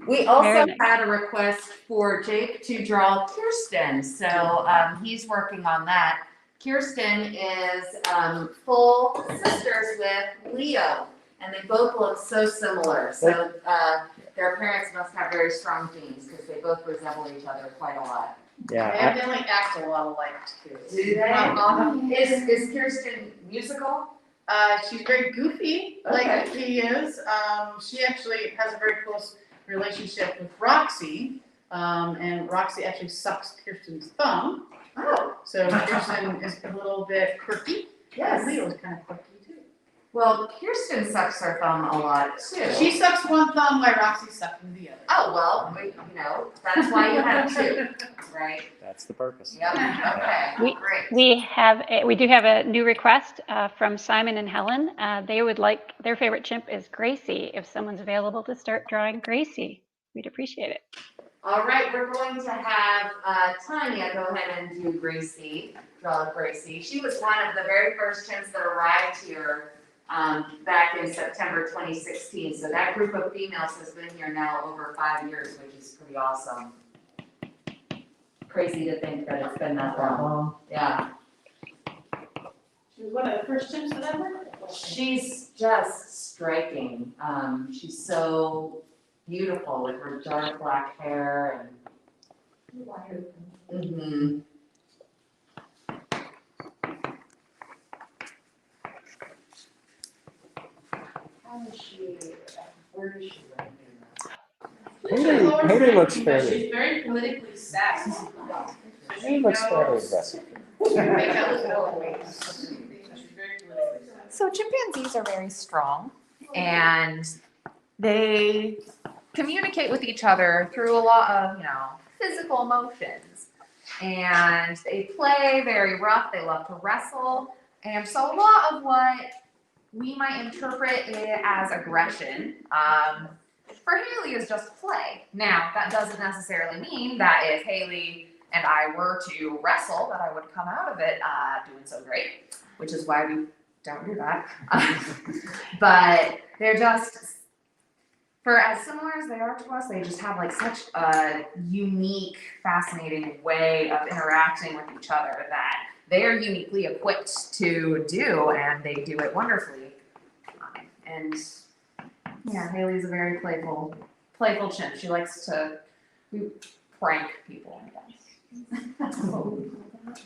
We also Very nice. had a request for Jake to draw Kirsten, so he's working on that. Kirsten is full sisters with Leo, and they both look so similar. So their parents must have very strong genes because they both resemble each other quite a lot. Yeah. They evidently act a lot alike too. Do they? Is Kirsten musical? She's very goofy, like he is. She actually has a very close relationship with Roxy, and Roxy actually sucks Kirsten's thumb. Oh. So Kirsten is a little bit quirky. Yes. Leo is kind of quirky too. Well, Kirsten sucks her thumb a lot too. She sucks one thumb while Roxy's sucking the other. Oh, well, that's why you have two, right? That's the purpose. Yep, okay, great. We do have a new request from Simon and Helen. They would like, their favorite chimp is Gracie. If someone's available to start drawing Gracie, we'd appreciate it. All right, we're going to have Tanya go ahead and do Gracie, draw Gracie. She was one of the very first chimps that arrived here back in September 2016. So that group of females has been here now over 5 years, which is pretty awesome. Crazy to think that it's been that long. Yeah. She was one of the first chimps that ever. She's just striking. She's so beautiful with her dark black hair and. Where is she right now? Haley looks fairly. She's very politically sassy. Haley looks fairly aggressive. So chimpanzees are very strong and they communicate with each other through a lot of, physical emotions. And they play very rough, they love to wrestle. And so a lot of what we might interpret it as aggression, for Haley is just play. Now, that doesn't necessarily mean that if Haley and I were to wrestle, that I would come out of it doing so great, which is why we don't do that. But they're just, for as similar as they are to us, they just have like such a unique, fascinating way of interacting with each other that they're uniquely equipped to do, and they do it wonderfully. And yeah, Haley's a very playful chimp. She likes to prank people, I guess. That's what we call that.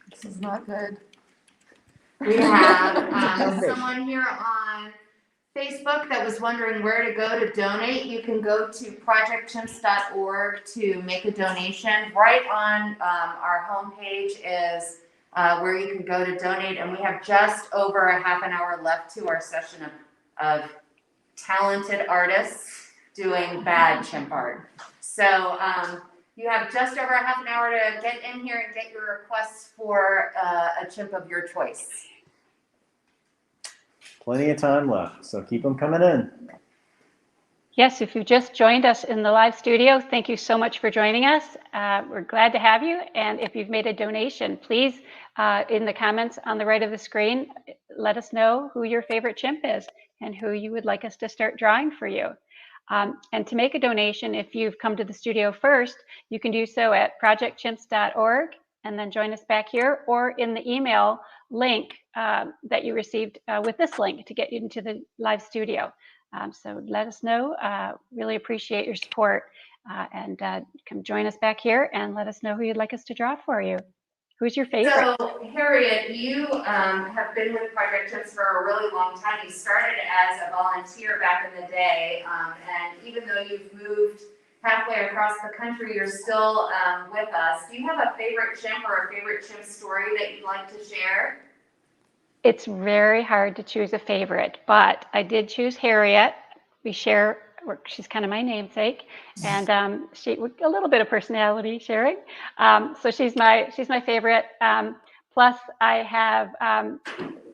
This is not good. We have someone here on Facebook that was wondering where to go to donate. You can go to projectchimps.org to make a donation. Right on our homepage is where you can go to donate, and we have just over a half an hour left to our session of talented artists doing bad chimp art. So you have just over a half an hour to get in here and get your requests for a chimp of your choice. Plenty of time left, so keep them coming in. Yes, if you've just joined us in the live studio, thank you so much for joining us. We're glad to have you. And if you've made a donation, please, in the comments on the right of the screen, let us know who your favorite chimp is and who you would like us to start drawing for you. And to make a donation, if you've come to the studio first, you can do so at projectchimps.org and then join us back here, or in the email link that you received with this link to get you into the live studio. So let us know. Really appreciate your support, and come join us back here and let us know who you'd like us to draw for you. Who's your favorite? So, Harriet, you have been with Project Chimps for a really long time. You started as a volunteer back in the day, and even though you've moved halfway across the country, you're still with us. Do you have a favorite chimp or a favorite chimp story that you'd like to share? It's very hard to choose a favorite, but I did choose Harriet. We share, she's kind of my namesake, and she a little bit of personality sharing. So she's my favorite. Plus, I have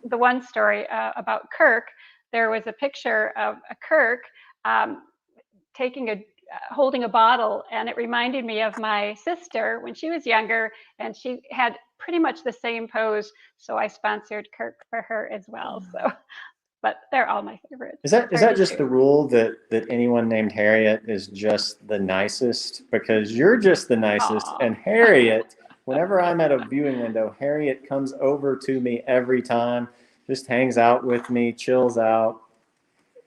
the one story about Kirk. There was a picture of a Kirk holding a bottle, and it reminded me of my sister when she was younger, and she had pretty much the same pose, so I sponsored Kirk for her as well. So, but they're all my favorites. Is that just the rule that anyone named Harriet is just the nicest? Because you're just the nicest. Aww. And Harriet, whenever I'm at a viewing window, Harriet comes over to me every time, just hangs out with me, chills out.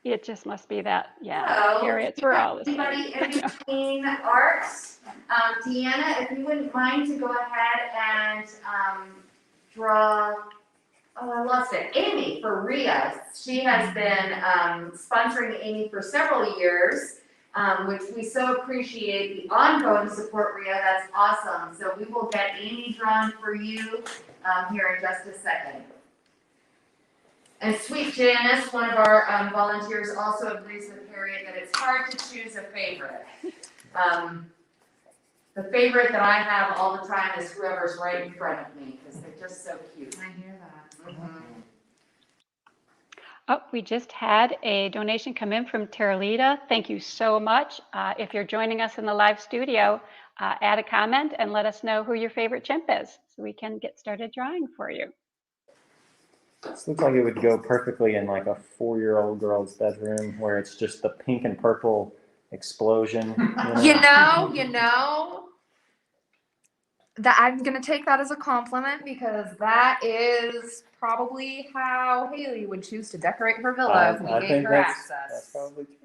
It just must be that, yeah. Hello. Harriet's, we're all the same. Anybody in between arts? Deanna, if you wouldn't mind to go ahead and draw, oh, I lost it, Amy for Rhea. She has been sponsoring Amy for several years, which we so appreciate the ongoing support, Rhea. That's awesome. So we will get Amy drawn for you here in just a second. And sweet Janice, one of our volunteers, also agrees with Harriet that it's hard to choose a favorite. The favorite that I have all the time is whoever's right in front of me, because they're just so cute. I hear that. Oh, we just had a donation come in from Terralita. Thank you so much. If you're joining us in the live studio, add a comment and let us know who your favorite chimp is so we can get started drawing for you. This looks like it would go perfectly in like a 4-year-old girl's bedroom where it's just the pink and purple explosion. You know, that I'm gonna take that as a compliment because that is probably how Haley would choose to decorate her villa if we gave her access. That's probably true.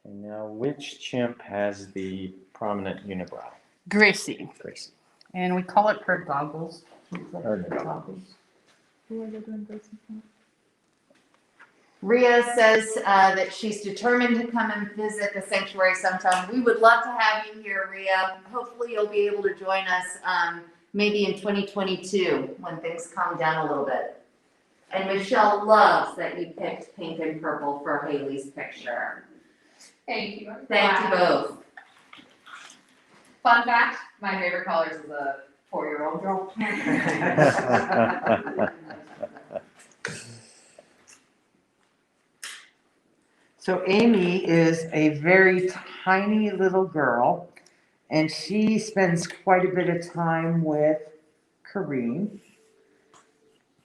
And now, which chimp has the prominent unibrow? Gracie. Gracie. And we call it her goggles. Her goggles. Who are they doing Gracie for? Rhea says that she's determined to come and visit the sanctuary sometime. We would love to have you here, Rhea. Hopefully you'll be able to join us maybe in 2022 when things calm down a little bit. And Michelle loves that you picked pink and purple for Haley's picture. Thank you. Thank you both. Fun fact, my favorite colors is a 4-year-old girl. So Amy is a very tiny little girl, and she spends quite a bit of time with Kareem.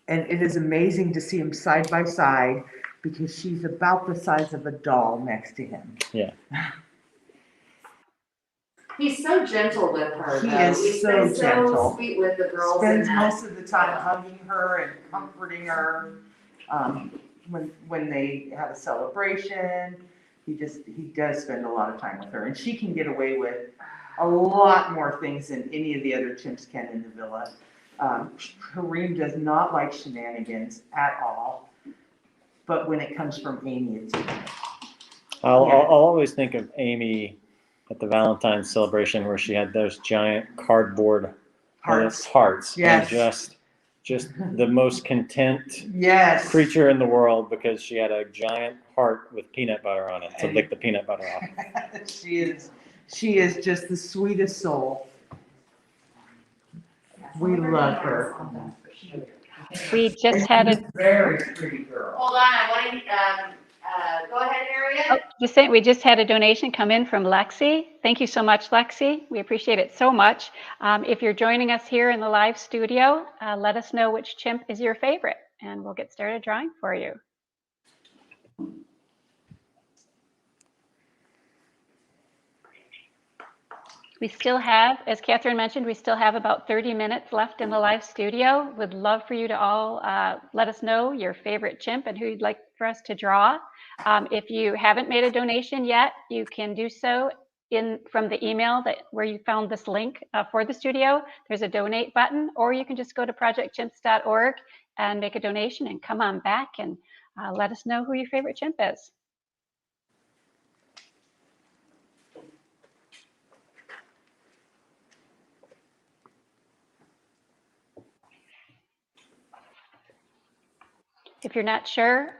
And it is amazing to see them side by side because she's about the size of a doll next to him. Yeah. He's so gentle with her. He though. is He's so been gentle. So sweet with the girls. Spends and most of the time hugging her and comforting her. When they have a celebration, he does spend a lot of time with her, and she can get away with a lot more things than any of the other chimps can in the villa. Kareem does not like shenanigans at all, but when it comes from Amy, it's I'll always think of Amy at the Valentine's celebration where she had those giant cardboard hearts. Yes. And just the most content yes. creature in the world because she had a giant heart with peanut butter on it to lick the peanut butter off. She is just the sweetest soul. We love her. We just had a very pretty girl. Hold on, I want to go ahead, Harriet. Oh, just saying, we just had a donation come in from Lexi. Thank you so much, Lexi. We appreciate it so much. If you're joining us here in the live studio, let us know which chimp is your favorite, and we'll get started drawing for you. We still have, as Catherine mentioned, we still have about 30 minutes left in the live studio. Would love for you to all let us know your favorite chimp and who you'd like for us to draw. If you haven't made a donation yet, you can do so from the email where you found this link for the studio. There's a donate button, or you can just go to projectchimps.org and make a donation and come on back and let us know who your favorite chimp is. If you're not sure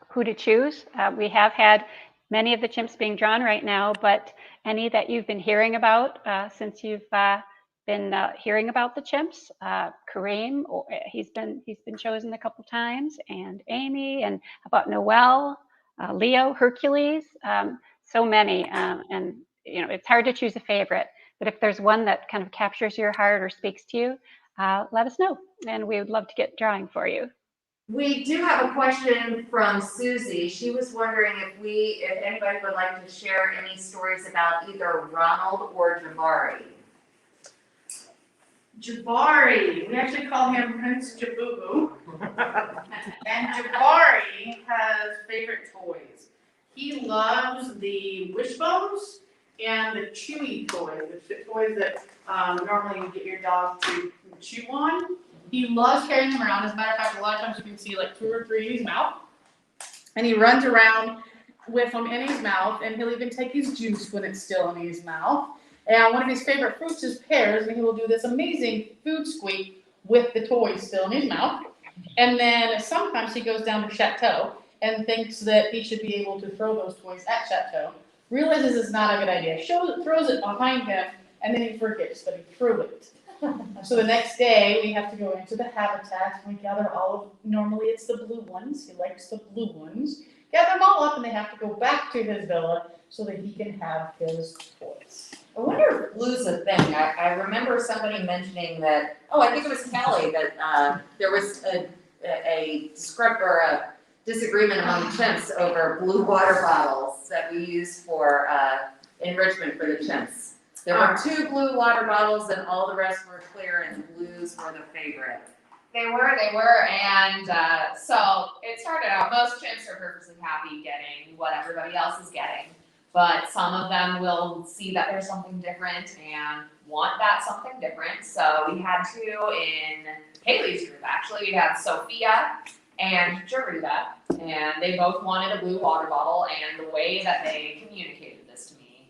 who to choose, we have had many of the chimps being drawn right now, but any that you've been hearing about since you've been hearing about the chimps, Kareem, he's been chosen a couple times, and Amy, and about Noelle, Leo, Hercules, so many, and it's hard to choose a favorite, but if there's one that kind of captures your heart or speaks to you, let us know, and we would love to get drawing for you. We do have a question from Susie. She was wondering if anybody would like to share any stories about either Ronald or Jabari. Jabari, we actually call him Prince Jabubu. And Jabari has favorite toys. He loves the wishbones and the chewy toys, the toys that normally you get your dog to chew on. He loves carrying them around. As a matter of fact, a lot of times you can see like 2 or 3 in his mouth. And he runs around with them in his mouth, and he'll even take his juice when it's still in his mouth. And one of his favorite fruits is pears, and he will do this amazing food squeak with the toys still in his mouth. And then sometimes he goes down to Chateau and thinks that he should be able to throw those toys at Chateau, realizes it's not a good idea, throws it behind him, and then he forgets that he threw it. So the next day we have to go into the habitat, and we gather all of, normally it's the blue ones, he likes the blue ones, gather them all up, and they have to go back to his villa so that he can have his toys. I wonder if blue's a thing. I remember somebody mentioning that, I think it was Kelly, that there was a disagreement among chimps over blue water bottles that we use for enrichment for the chimps. There were 2 blue water bottles and all the rest were clear, and the blues were the favorite. They were, and so it started out, most chimps are perfectly happy getting what everybody else is getting. But some of them will see that there's something different and want that something different. So we had 2 in Haley's group, actually. We had Sophia and Jarita, and they both wanted a blue water bottle. And the way that they communicated this to me,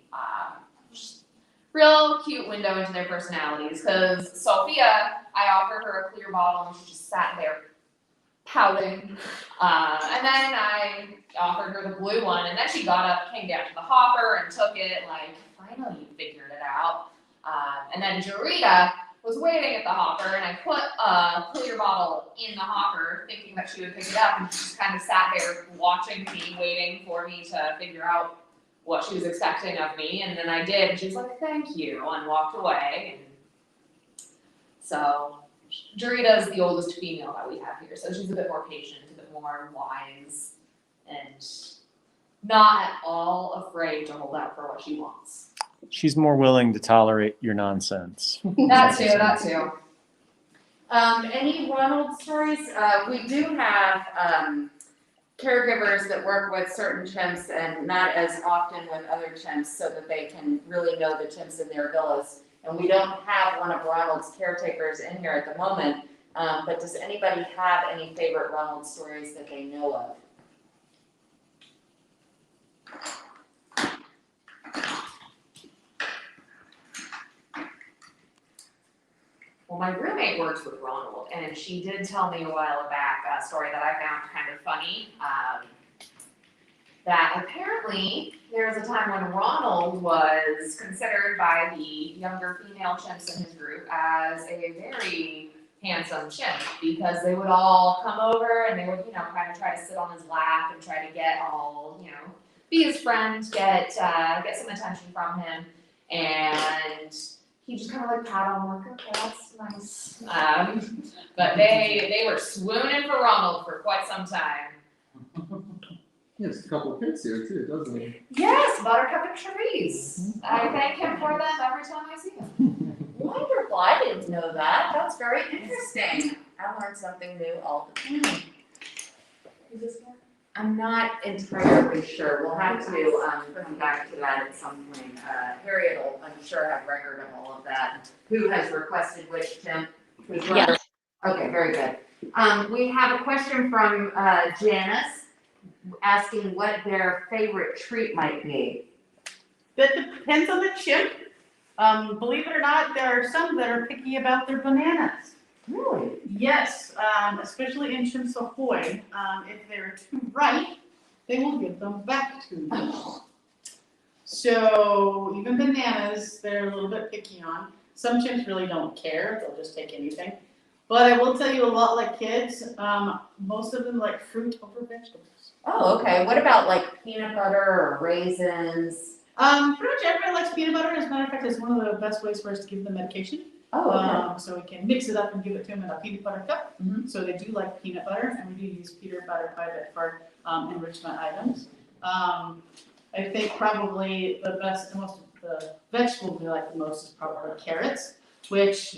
real cute window into their personalities. Because Sophia, I offered her a clear bottle, and she just sat there pouting. And then I offered her the blue one, and then she got up, came down to the hopper, and took it, like, finally you figured it out. And then Jarita was waiting at the hopper, and I put a clear bottle in the hopper, thinking that she would pick it up, and she just kind of sat there watching me, waiting for me to figure out what she was expecting of me, and then I did, and she was like, thank you, and walked away. And so Jarita is the oldest female that we have here, so she's a bit more patient, a bit more wise, and not at all afraid to hold out for what she wants. She's more willing to tolerate your nonsense. That too. Any Ronald stories? We do have caregivers that work with certain chimps and not as often with other chimps so that they can really know the chimps in their villas. And we don't have one of Ronald's caretakers in here at the moment, but does anybody have any favorite Ronald stories that they know of? Well, my roommate works with Ronald, and she did tell me a while back a story that I found kind of funny. That apparently there was a time when Ronald was considered by the younger female chimps in his group as a very handsome chimp, because they would all come over and they would, kind of try to sit on his lap and try to get all, be his friend, get some attention from him, and he just kind of like pat on him, like, okay, that's nice. But they were swooning for Ronald for quite some time. He has a couple of kids here too, doesn't he? Yes, Buttercup and Therese. I thank him for them every time I see him. Wonderful, I didn't know that. That's very interesting. I learned something new all the time. Is this one? I'm not entirely sure. We'll have to come back to that at some point. Harriet will, I'm sure, have record of all of that. Who has requested which chimp? Yes. Okay, very good. We have a question from Janice asking what their favorite treat might be. That depends on the chimp. Believe it or not, there are some that are picky about their bananas. Really? Yes, especially in Chimps Ahoy. If they're too ripe, they will give them back to you. So even bananas, they're a little bit picky on. Some chimps really don't care. They'll just take anything. But I will tell you, a lot like kids, most of them like fruit over vegetables. Oh, okay. What about like peanut butter or raisins? Pretty much everybody likes peanut butter. As a matter of fact, it's one of the best ways for us to give them medication. Oh, okay. So we can mix it up and give it to them in a peanut butter cup. Mm-hmm. So they do like peanut butter, and we do use peanut butter quite a bit for enrichment items. I think probably the best, the vegetable we like the most is probably carrots. which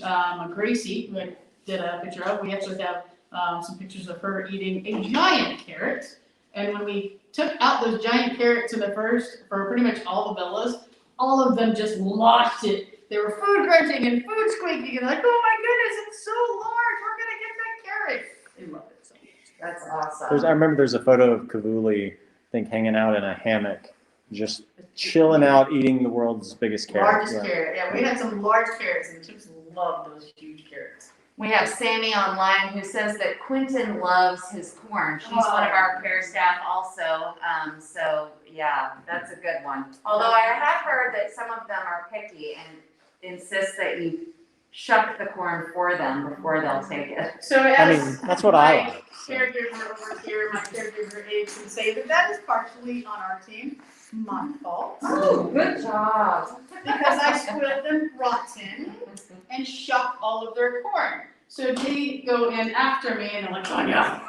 Gracie, who I did a picture of, we actually have some pictures of her eating a giant carrot. And when we took out those giant carrots in the first, for pretty much all the villas, all of them just lost it. They were food grunting and food squeaking and like, oh my goodness, it's so large, we're gonna get that carrot. They love it so much. That's awesome. I remember there's a photo of Kavuli, I think, hanging out in a hammock, just chilling out, eating the world's biggest carrot. Largest carrot, yeah, we had some large carrots and chimps love those huge carrots. We have Sammy online who says that Quentin loves his corn. She's one of our care staff also. So yeah, that's a good one. Although I have heard that some of them are picky and insist that you shuck the corn for them before they'll take it. So as that's what I like. Caregiver over here, my caregiver Abe can say that is partially on our team. My fault. Oh, good job. Because I spoiled them rotten and shucked all of their corn. So they go in after me and they're like, Tanya.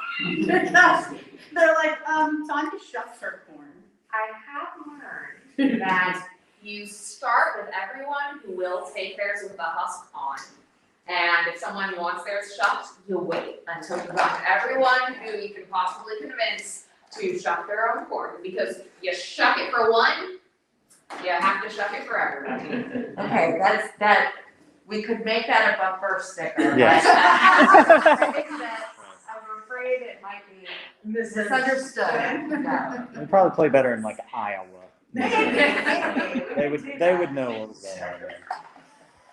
They're like, Tanya shucks her corn. I have learned that you start with everyone who will take theirs with a husk on. And if someone wants theirs shucked, you'll wait until you've got everyone who you can possibly convince to shuck their own corn. Because you shuck it for one, you have to shuck it for everybody. Okay, that. We could make that a bumper sticker. Yes. I'm afraid it might be misunderstood. Yeah. They'd probably play better in like Iowa. They would know what was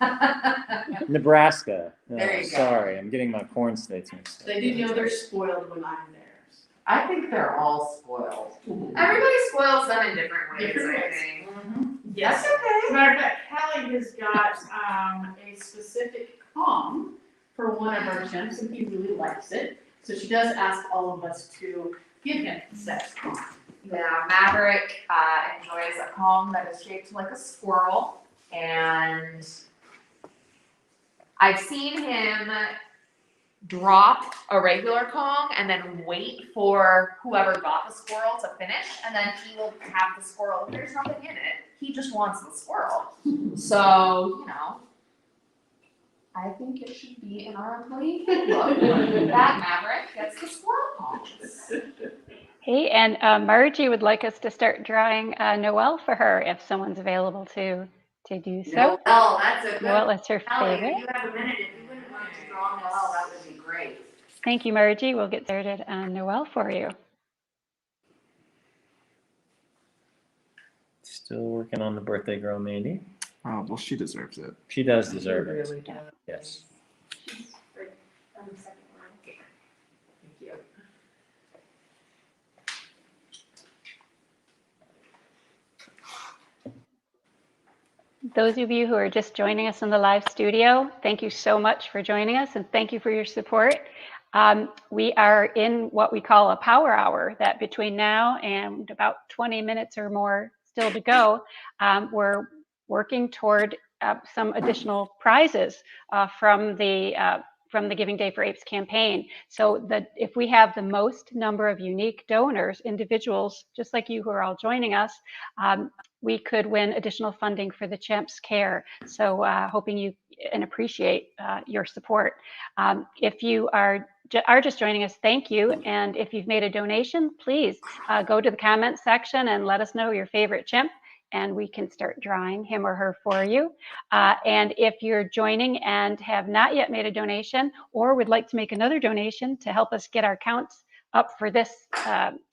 going on. Nebraska. There you go. Sorry, I'm getting my corn states mixed up. They do know they're spoiled when I'm theirs. I think they're all spoiled. Everybody spoils them in different ways, Different I ways. think. Yes. As a matter of fact, Callie has got a specific Kong for one of our chimps, and he really likes it. So she does ask all of us to give him sex Kong. Yeah, Maverick enjoys a Kong that is shaped like a squirrel, and I've seen him drop a regular Kong and then wait for whoever got the squirrel to finish, and then he will have the squirrel. There's nothing in it. He just wants the squirrel. So, I think it should be in our employee book that Maverick gets the squirrel Kongs. Hey, and Margie would like us to start drawing Noelle for her if someone's available to do so. Noelle, that's a good. Noelle is her Callie, favorite. if you have a minute, if you wouldn't want to draw Noelle, that would be great. Thank you, Margie. We'll get started on Noelle for you. Still working on the birthday girl, Mandy. Oh, well, she deserves it. She does deserve it. Really does. Yes. Thank you. Those of you who are just joining us in the live studio, thank you so much for joining us and thank you for your support. We are in what we call a power hour, that between now and about 20 minutes or more still to go, we're working toward some additional prizes from the Giving Day for Apes campaign. So that if we have the most number of unique donors, individuals just like you who are all joining us, we could win additional funding for the Chimps Care. So hoping you and appreciate your support. If you are just joining us, thank you. And if you've made a donation, please go to the comments section and let us know your favorite chimp, and we can start drawing him or her for you. And if you're joining and have not yet made a donation or would like to make another donation to help us get our counts up for this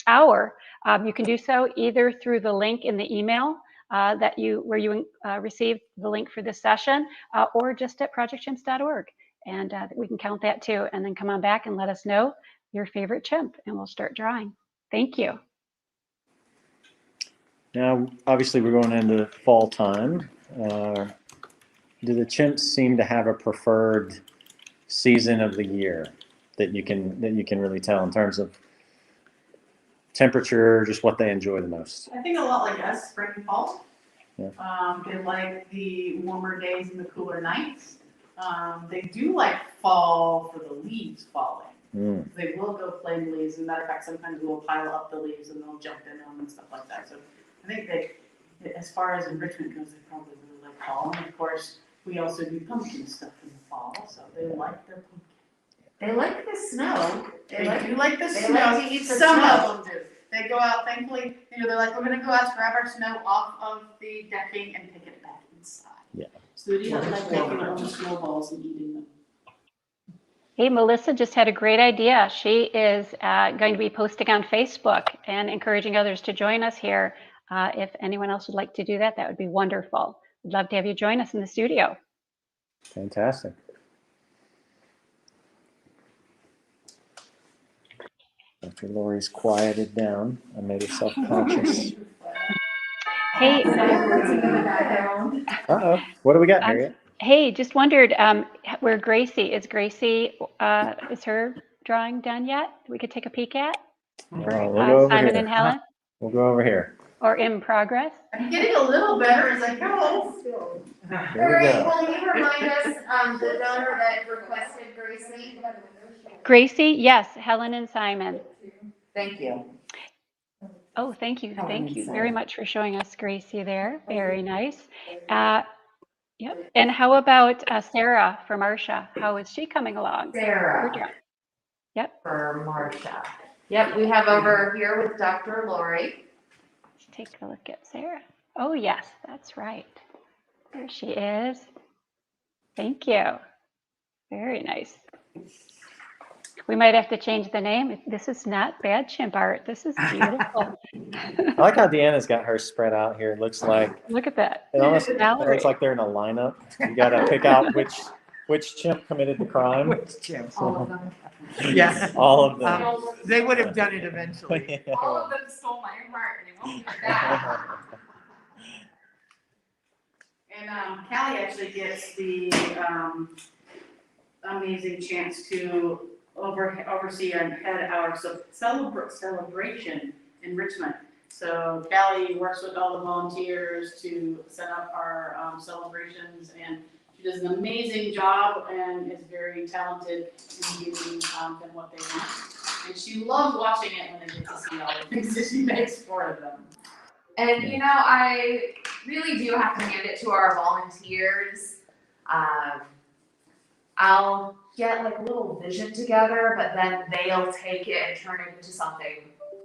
hour, you can do so either through the link in the email where you received the link for this session, or just at projectchimps.org. And we can count that too, and then come on back and let us know your favorite chimp, and we'll start drawing. Thank you. Now, obviously, we're going into fall time. Do the chimps seem to have a preferred season of the year that you can really tell in terms of temperature, just what they enjoy the most? I think a lot like us, spring and fall. Yeah. They like the warmer days and the cooler nights. They do like fall for the leaves falling. They will go play in the leaves. As a matter of fact, sometimes we'll pile up the leaves and they'll jump in them and stuff like that. So I think as far as enrichment goes, they probably really like fall. And of course, We also do pumpkin stuff in the fall, so they like their pumpkin. They like the snow. They do like the they snow. like to eat the Some snow. of them do. They go out, thankfully, they're like, we're gonna go out to grab our snow off of the decking and pick it back inside. Yeah. So they do not like making their own snowballs and eating them. Hey, Melissa just had a great idea. She is going to be posting on Facebook and encouraging others to join us here. If anyone else would like to do that, that would be wonderful. We'd love to have you join us in the studio. Fantastic. After Lori's quieted down, I made her self-conscious. Hey, Uh-oh. What do we got, Harriet? hey, just wondered where Gracie is. Gracie, is her drawing done yet? We could take a peek at. We'll go over Simon here. and Helen, We'll go over here. or in progress. I'm getting a little better as I go. Here we go. Will you remind us, the donor that requested Gracie? Gracie, yes, Helen and Simon. Thank you. Oh, thank you. Helen Thank and you Simon. very much for showing us Gracie there. Very nice. Yep. And how about Sarah for Marcia? How is she coming along? Sarah. Yep. For Marcia. Yep, we have over here with Dr. Lori. Let's take a look at Sarah. Oh, yes, that's right. There she is. Thank you. Very nice. We might have to change the name. This is not bad chimp art. This is beautiful. I like how Deanna's got her spread out here. It looks like Look at that. it almost Valerie. looks like they're in a lineup. You got to pick out which chimp committed the crime. Which chimps? All of them. Yeah. All of them. They would have done it eventually. All of them stole my heart, and it won't give it back. And Callie actually gets the amazing chance to oversee and head our celebration in Richmond. So Callie works with all the volunteers to set up our celebrations, and she does an amazing job and is very talented in giving them what they want. And she loves watching it when they get to see all the things that she makes for them. And you know, I really do have to hand it to our volunteers. I'll get like a little vision together, but then they'll take it and turn it into something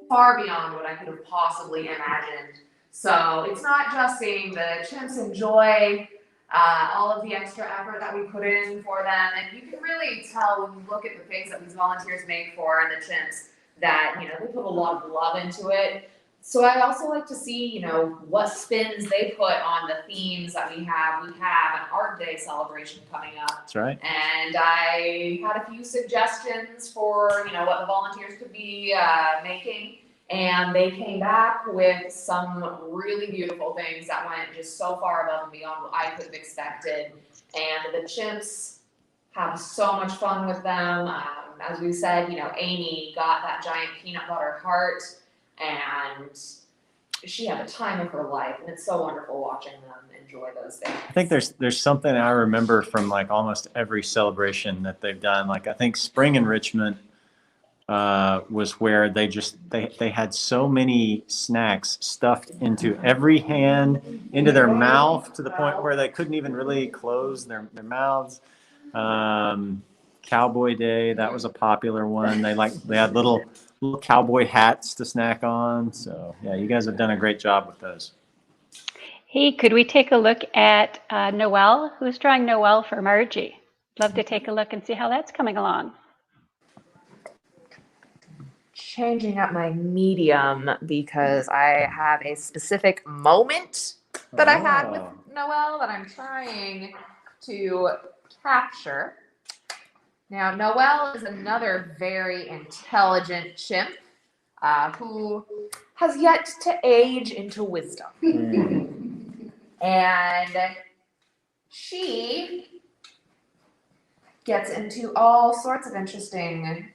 far beyond what I could have possibly imagined. So it's not just seeing the chimps enjoy all of the extra effort that we put in for them, and you can really tell when you look at the things that these volunteers make for the chimps that, you know, they put a lot of love into it. So I also like to see, you know, what spins they put on the themes that we have. We have an Art Day celebration coming up. That's right. And I had a few suggestions for, you know, what the volunteers could be making. And they came back with some really beautiful things that went just so far above and beyond what I could have expected. And the chimps have so much fun with them. As we said, you know, Amy got that giant peanut butter heart, and she had a time of her life, and it's so wonderful watching them enjoy those things. I think there's something I remember from like almost every celebration that they've done. Like I think Spring Enrichment was where they had so many snacks stuffed into every hand, into their mouth, to the point where they couldn't even really close their mouths. Cowboy Day, that was a popular one. They had little cowboy hats to snack on. So yeah, you guys have done a great job with those. Hey, could we take a look at Noelle? Who's drawing Noelle for Margie? Love to take a look and see how that's coming along. Changing up my medium because I have a specific moment that I had with Noelle that I'm trying to capture. Now, Noelle is another very intelligent chimp who has yet to age into wisdom. And she gets into all sorts of interesting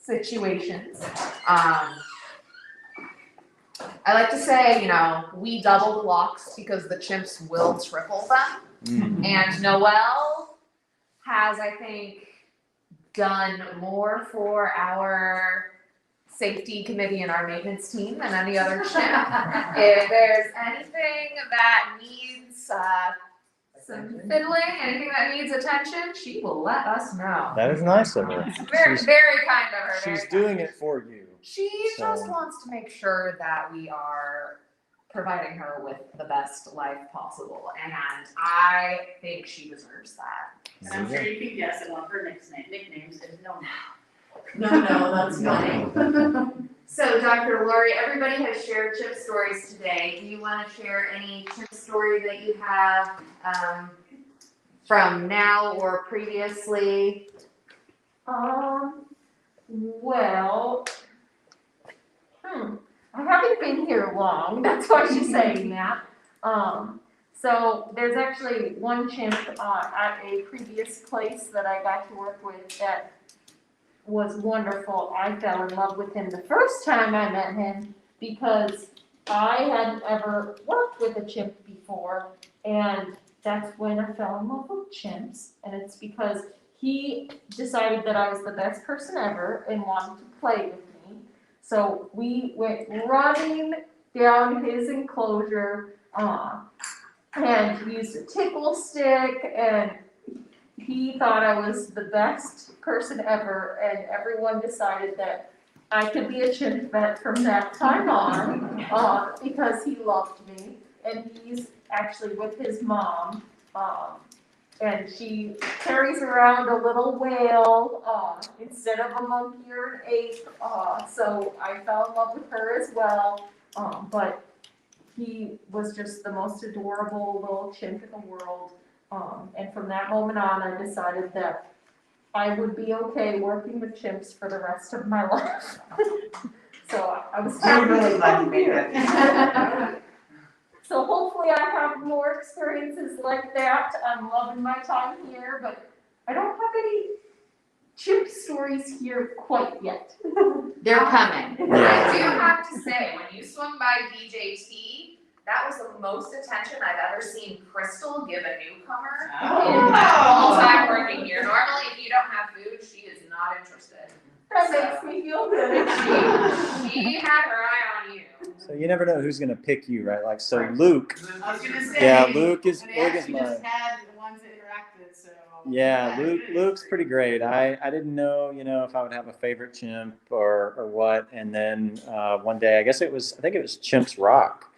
situations. I like to say, you know, we double blocks because the chimps will triple them. And Noelle has, I think, done more for our safety committee and our maintenance team than any other chimp. If there's anything that needs some fiddling, anything that needs attention, she will let us know. That is nice of her. Very, very kind of her. She's doing it for you. She just So- wants to make sure that we are providing her with the best life possible, and I think she deserves that. And I'm sure you can guess what her nicknames is no. No, that's funny. So, Dr. Lori, everybody has shared chimp stories today. Do you want to share any chimp story that you have from now or previously? Well, I haven't been here long, that's why she's saying that. So there's actually one chimp at a previous place that I got to work with that was wonderful. I fell in love with him the first time I met him because I hadn't ever worked with a chimp before, and that's when I fell in love with chimps, and it's because he decided that I was the best person ever and wanted to play with me. So we went running down his enclosure and used a tickle stick, and he thought I was the best person ever, and everyone decided that I could be a chimp vet from that time on because he loved me. And he's actually with his mom, and she carries around a little whale instead of a monkey or an ape. So I fell in love with her as well. But he was just the most adorable little chimp in the world. And from that moment on, I decided that I would be okay working with chimps for the rest of my life. So I was happy to come here. So hopefully I have more experiences like that. I'm loving my time here, but I don't have any chimp stories here quite yet. They're coming. I do have to say, when you swung by DJT, that was the most attention I've ever seen Crystal give a newcomer in my whole time working here. Normally, if you don't have food, she is not interested. That makes me feel good. She had her eye on you. So you never know who's gonna pick you, right? Like, so Luke. I was gonna say. Yeah, Luke is and they actually mine. just had the ones that interacted, so. Yeah, Luke's pretty great. I didn't know, if I would have a favorite chimp or what. And then one day, I think it was Chimp's Rock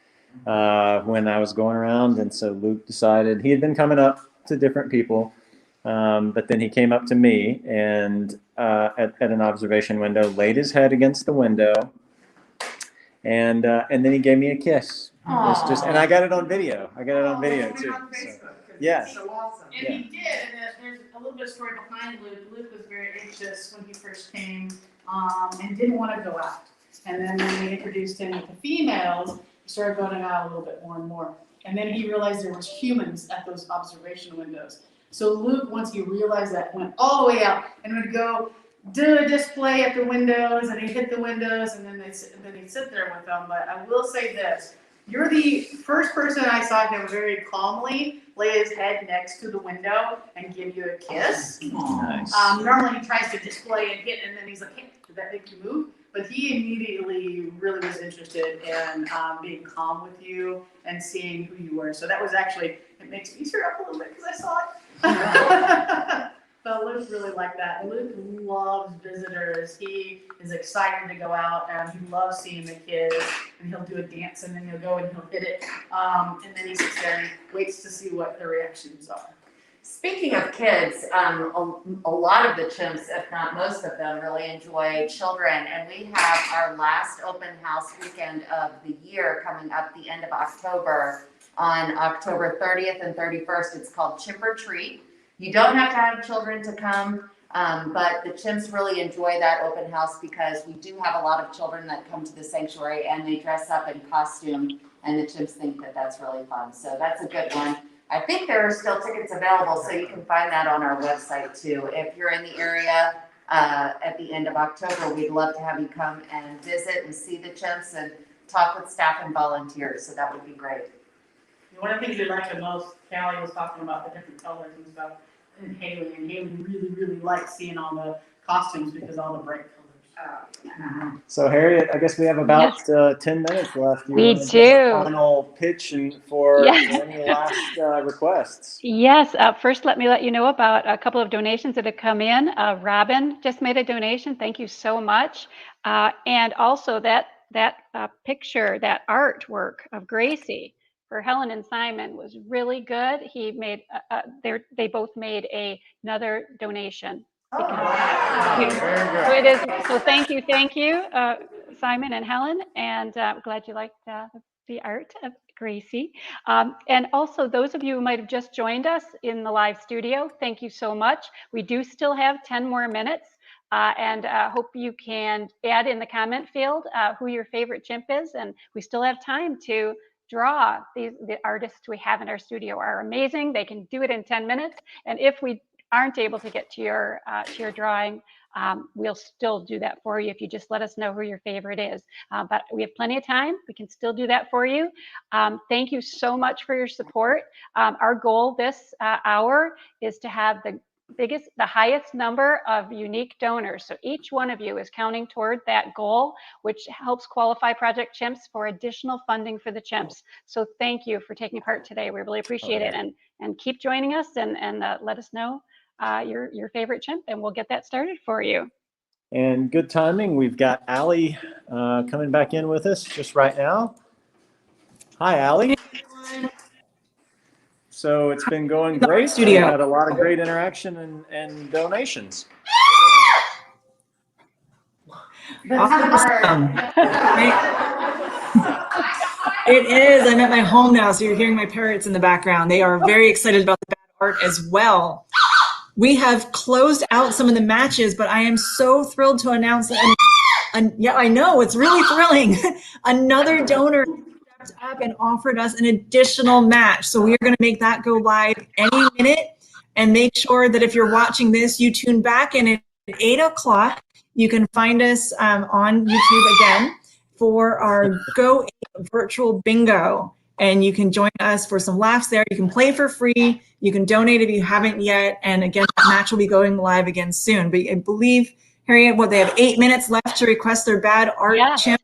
when I was going around. And so Luke decided he had been coming up to different people. But then he came up to me and at an observation window, laid his head against the window. And then he gave me a kiss. It's just, and I got it on video. Too. Yeah. So awesome. And Yeah. he did, and there's a little bit of story behind Luke. Luke was very anxious when he first came, and didn't want to go out. And then when we introduced him to females, he started going out a little bit more and more. And then he realized there was humans at those observation windows. So Luke, once he realized that, went all the way out and would go do a display at the windows, and he'd hit the windows, and then he'd sit there with them. But I will say this. You're the first person I saw him very calmly lay his head next to the window and give you a kiss. Nice. Normally he tries to display and hit, and then he's like, hey, did that make you move? But he immediately really was interested in being calm with you and seeing who you were. So that was actually, it makes me tear up a little bit because I saw it. But Luke really liked that. Luke loves visitors. He is excited to go out, and he loves seeing the kids. And he'll do a dance, and then he'll go and he'll hit it. And then he sits there and waits to see what the reactions are. Speaking of kids, a lot of the chimps, if not most of them, really enjoy children. And we have our last open house weekend of the year coming up the end of October on October 30th and 31st. It's called Chimp or Treat. You don't have to have children to come, but the chimps really enjoy that open house because we do have a lot of children that come to the sanctuary and they dress up in costume, and the chimps think that that's really fun. So that's a good one. I think there are still tickets available, so you can find that on our website too. If you're in the area at the end of October, we'd love to have you come and visit and see the chimps and talk with staff and volunteers, so that would be great. One of the things we liked the most, Callie was talking about the different colors and stuff, and Haley really, really liked seeing all the costumes because all the bright colors. So Harriet, I guess we have about 10 minutes left. We want to do. give a final pitch for Yes. any last requests. Yes. First, let me let you know about a couple of donations that have come in. Robin just made a donation. Thank you so much. And also that picture, that artwork of Gracie for Helen and Simon was really good. He made, they both made another donation. Very good. So it is. So thank you, Simon and Helen, and glad you liked the art of Gracie. And also, those of you who might have just joined us in the live studio, thank you so much. We do still have 10 more minutes, and hope you can add in the comment field who your favorite chimp is, and we still have time to draw. The artists we have in our studio are amazing. They can do it in 10 minutes, and if we aren't able to get to your drawing, we'll still do that for you if you just let us know who your favorite is. But we have plenty of time. We can still do that for you. Thank you so much for your support. Our goal this hour is to have the highest number of unique donors. So each one of you is counting toward that goal, which helps qualify Project Chimps for additional funding for the chimps. So thank you for taking part today. We really appreciate it. And keep joining us and let us know your favorite chimp, and we'll get that started for you. And good timing. We've got Allie coming back in with us just right now. Hi, Allie. So it's been going great. We've had a lot of great interaction and donations. Awesome. It is. I'm at my home now, so you're hearing my parrots in the background. They are very excited about the bad art as well. We have closed out some of the matches, but I am so thrilled to announce that, yeah, I know, it's really thrilling. Another donor stepped up and offered us an additional match. So we are going to make that go live any minute, and make sure that if you're watching this, you tune back in at 8 o'clock. You can find us on YouTube again for our Go 8 virtual bingo. And you can join us for some laughs there. You can play for free. You can donate if you haven't yet. And again, that match will be going live again soon. But I believe, Harriet, they have 8 minutes left to request their bad art chimp.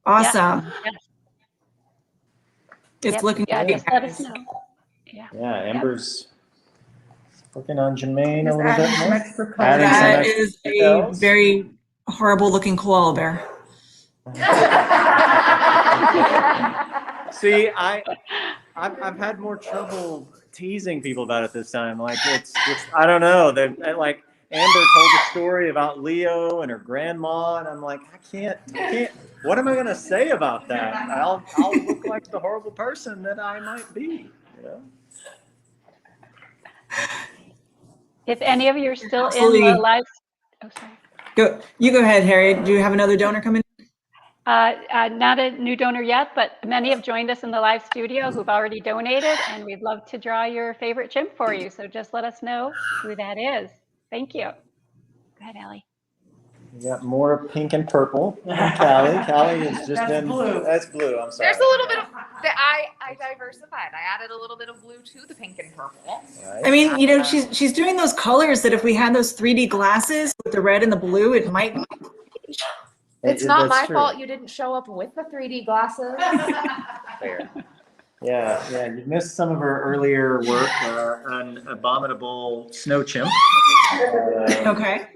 Awesome. Yes. It's looking great. Just let us know. Yeah, Amber's working on Jermaine a little bit Adding some more. extra color. That is a very horrible looking koala bear. See, I've had more trouble teasing people about it this time. Like it's I don't know. Like Amber told a story about Leo and her grandma, and I'm like, I can't. What am I gonna say about that? I'll look like the horrible person that I might be. You know. If any of you are still Absolutely. in the live, oh sorry. You go ahead, Harriet. Do you have another donor coming? Not a new donor yet, but many have joined us in the live studio who've already donated, and we'd love to draw your favorite chimp for you. So just let us know who that is. Thank you. Go ahead, Allie. We got more pink and purple. Callie. Callie is just blue. That's blue. I'm sorry. There's a little bit of I diversified. I added a little bit of blue to the pink and purple. Right. I mean, you know, she's doing those colors that if we had those 3D glasses with the red and the blue, it might. It's not my fault you didn't show up with the 3D glasses. Fair. Yeah. You missed some of her earlier work on Abominable Snow Chimp. Okay.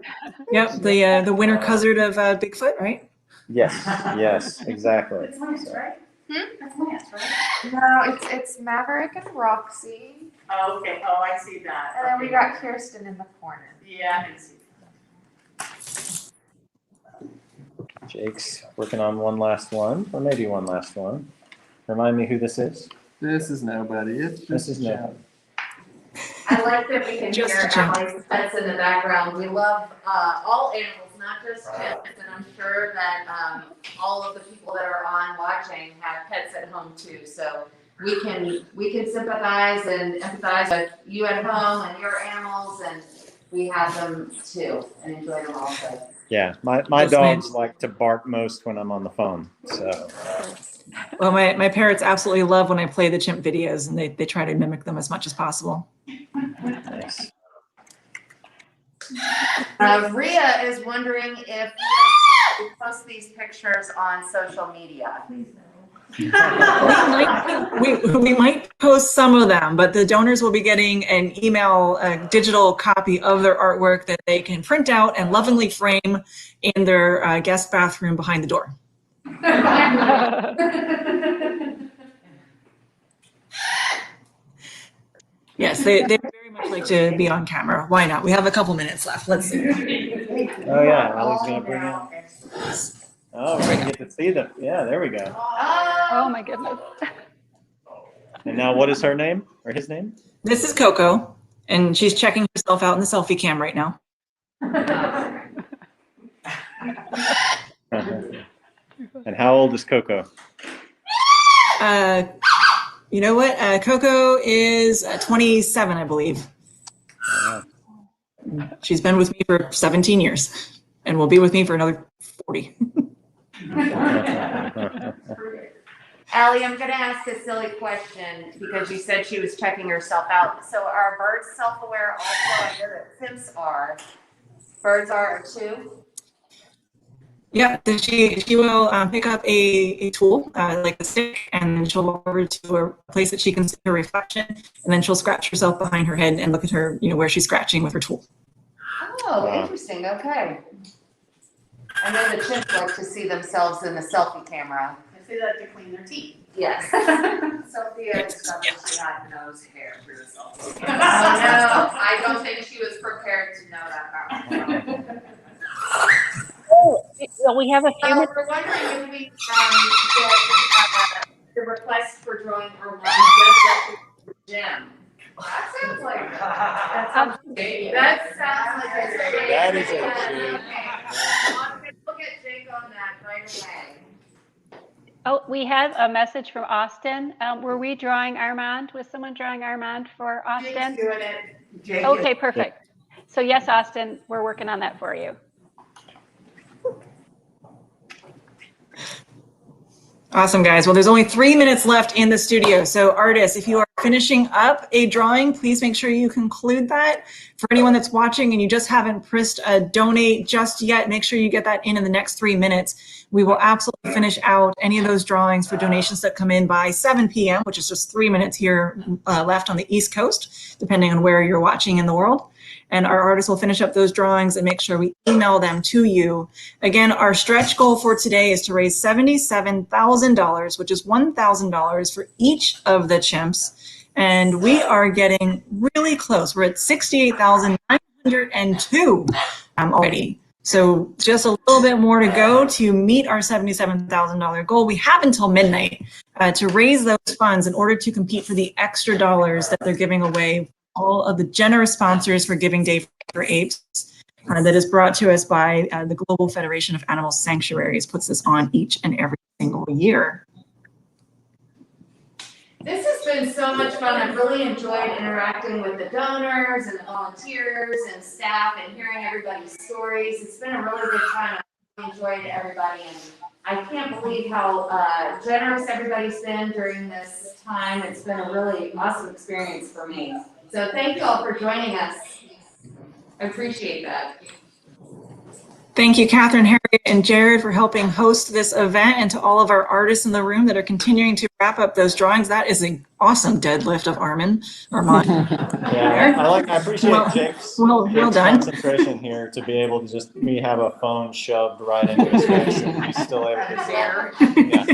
Yep. The winter cousin of Bigfoot, right? Yes, exactly. It's Lance, right? That's Lance, right? No, it's Maverick and Roxy. Oh, okay. Oh, I see that. And then we got Kirsten in the corner. Yeah, I see. Jake's working on one last one, or maybe one last one. Remind me who this is. This is nobody. This is nobody. I like that we can Just hear a chimp. Allie's pets in the background. We love all animals, not just chimps, and I'm sure that all of the people that are on watching have pets at home too. So we can sympathize and empathize with you at home and your animals, and we have them too and enjoy them also. Yeah, my dogs like to bark most when I'm on the phone. So. Well, my parrots absolutely love when I play the chimp videos, and they try to mimic them as much as possible. Nice. Rhea is wondering if you have we post these pictures on social media? We might post some of them, but the donors will be getting an email, a digital copy of their artwork that they can print out and lovingly frame in their guest bathroom behind the door. Yes, they very much like to be on camera. Why not? We have a couple minutes left. Let's see. Oh yeah, Allie's gonna bring in. Oh, we're gonna get to see them. Yeah, there we go. Oh my goodness. And now, what is her name or his name? This is Coco, and she's checking herself out in the selfie cam right now. And how old is Coco? You know what? Coco is 27, I believe. She's been with me for 17 years and will be with me for another 40. Allie, I'm gonna ask a silly question because you said she was checking herself out. So are birds self-aware also? I know that chimps are. Birds are too? Yeah, she will pick up a tool like a stick, and then she'll go over to a place that she can see her reflection, and then she'll scratch herself behind her head and look at her, where she's scratching with her tool. Oh, interesting. Okay. I know the chimps like to see themselves in the selfie camera. They like to clean their teeth. Yes. Sophia discovered she had nose hair through the cell phone. Oh, no. I don't think she was prepared to know that about herself. Well, we have a few minutes. We're wondering if we get the request for drawing or one just at the gym. That sounds like That sounds like a That is okay. it. We'll get Jake on that right away. Oh, we have a message from Austin. Were we drawing Armand? Was someone drawing Armand for Austin? Jake's doing it. Jake Okay, perfect. So yes, Austin, we're working on that for you. Awesome, guys. Well, there's only 3 minutes left in the studio. So artists, if you are finishing up a drawing, please make sure you conclude that. For anyone that's watching and you just haven't pressed a donate just yet, make sure you get that in the next 3 minutes. We will absolutely finish out any of those drawings for donations that come in by 7 p.m., which is just 3 minutes here left on the East Coast, depending on where you're watching in the world. And our artists will finish up those drawings and make sure we email them to you. Again, our stretch goal for today is to raise $77,000, which is $1,000 for each of the chimps. And we are getting really close. We're at $68,902 already. So just a little bit more to go to meet our $77,000 goal. We have until midnight to raise those funds in order to compete for the extra dollars that they're giving away. All of the generous sponsors for Giving Day for Apes that is brought to us by the Global Federation of Animal Sanctuaries, puts this on each and every single year. This has been so much fun. I've really enjoyed interacting with the donors and the volunteers and staff and hearing everybody's stories. It's been a really good time. I've enjoyed everybody, and I can't believe how generous everybody's been during this time. It's been a really awesome experience for me. So thank you all for joining us. I appreciate that. Thank you, Catherine, Harriet, and Jared for helping host this event, and to all of our artists in the room that are continuing to wrap up those drawings. That is an awesome deadlift of Armand. Yeah, I appreciate Jake's well done. concentration here to be able to just have a phone shoved right into his face and he's still able to draw. Yeah.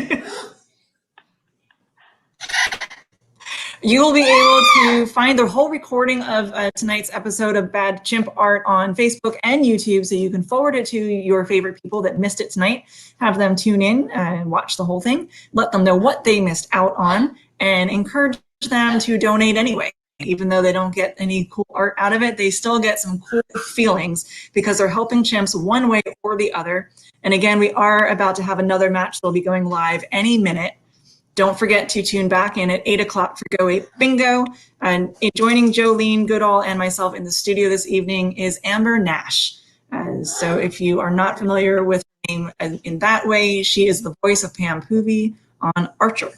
You will be able to find the whole recording of tonight's episode of Bad Chimp Art on Facebook and YouTube, so you can forward it to your favorite people that missed it tonight. Have them tune in and watch the whole thing. Let them know what they missed out on and encourage them to donate anyway. Even though they don't get any cool art out of it, they still get some cool feelings because they're helping chimps one way or the other. And again, we are about to have another match that'll be going live any minute. Don't forget to tune back in at 8 o'clock for Go Ape Bingo. And joining Jolene Goodall and myself in the studio this evening is Amber Nash. So if you are not familiar with her name in that way, she is the voice of Pam Poovey on Archer.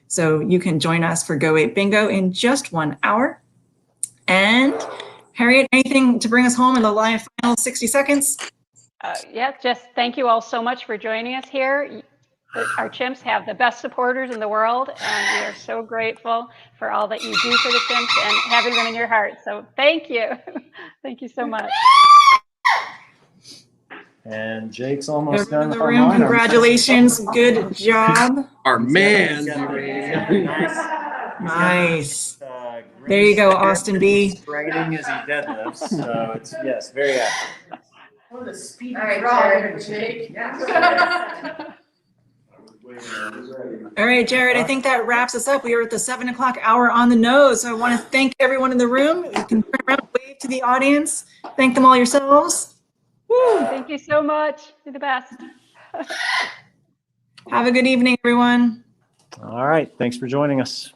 So you can join us for Go Ape Bingo in just 1 hour. And Harriet, anything to bring us home in the live final 60 seconds? Yeah, just thank you all so much for joining us here. Our chimps have the best supporters in the world, and we are so grateful for all that you do for the chimps and having them in your heart. So thank you. Thank you so much. And Jake's almost done Everyone in with the our room, minor. congratulations. Good job. Our man. Nice. There you go, Austin B. Striding as he deadlifts. So it's, yes, very active. What a speedy All right, draw Jared. there, Jake. All right, Jared, I think that wraps us up. We are at the 7 o'clock hour on the nose. So I want to thank everyone in the room. You can turn around and wave to the audience. Thank them all yourselves. Woo. Thank you so much. You're the best. Have a good evening, everyone. All right. Thanks for joining us.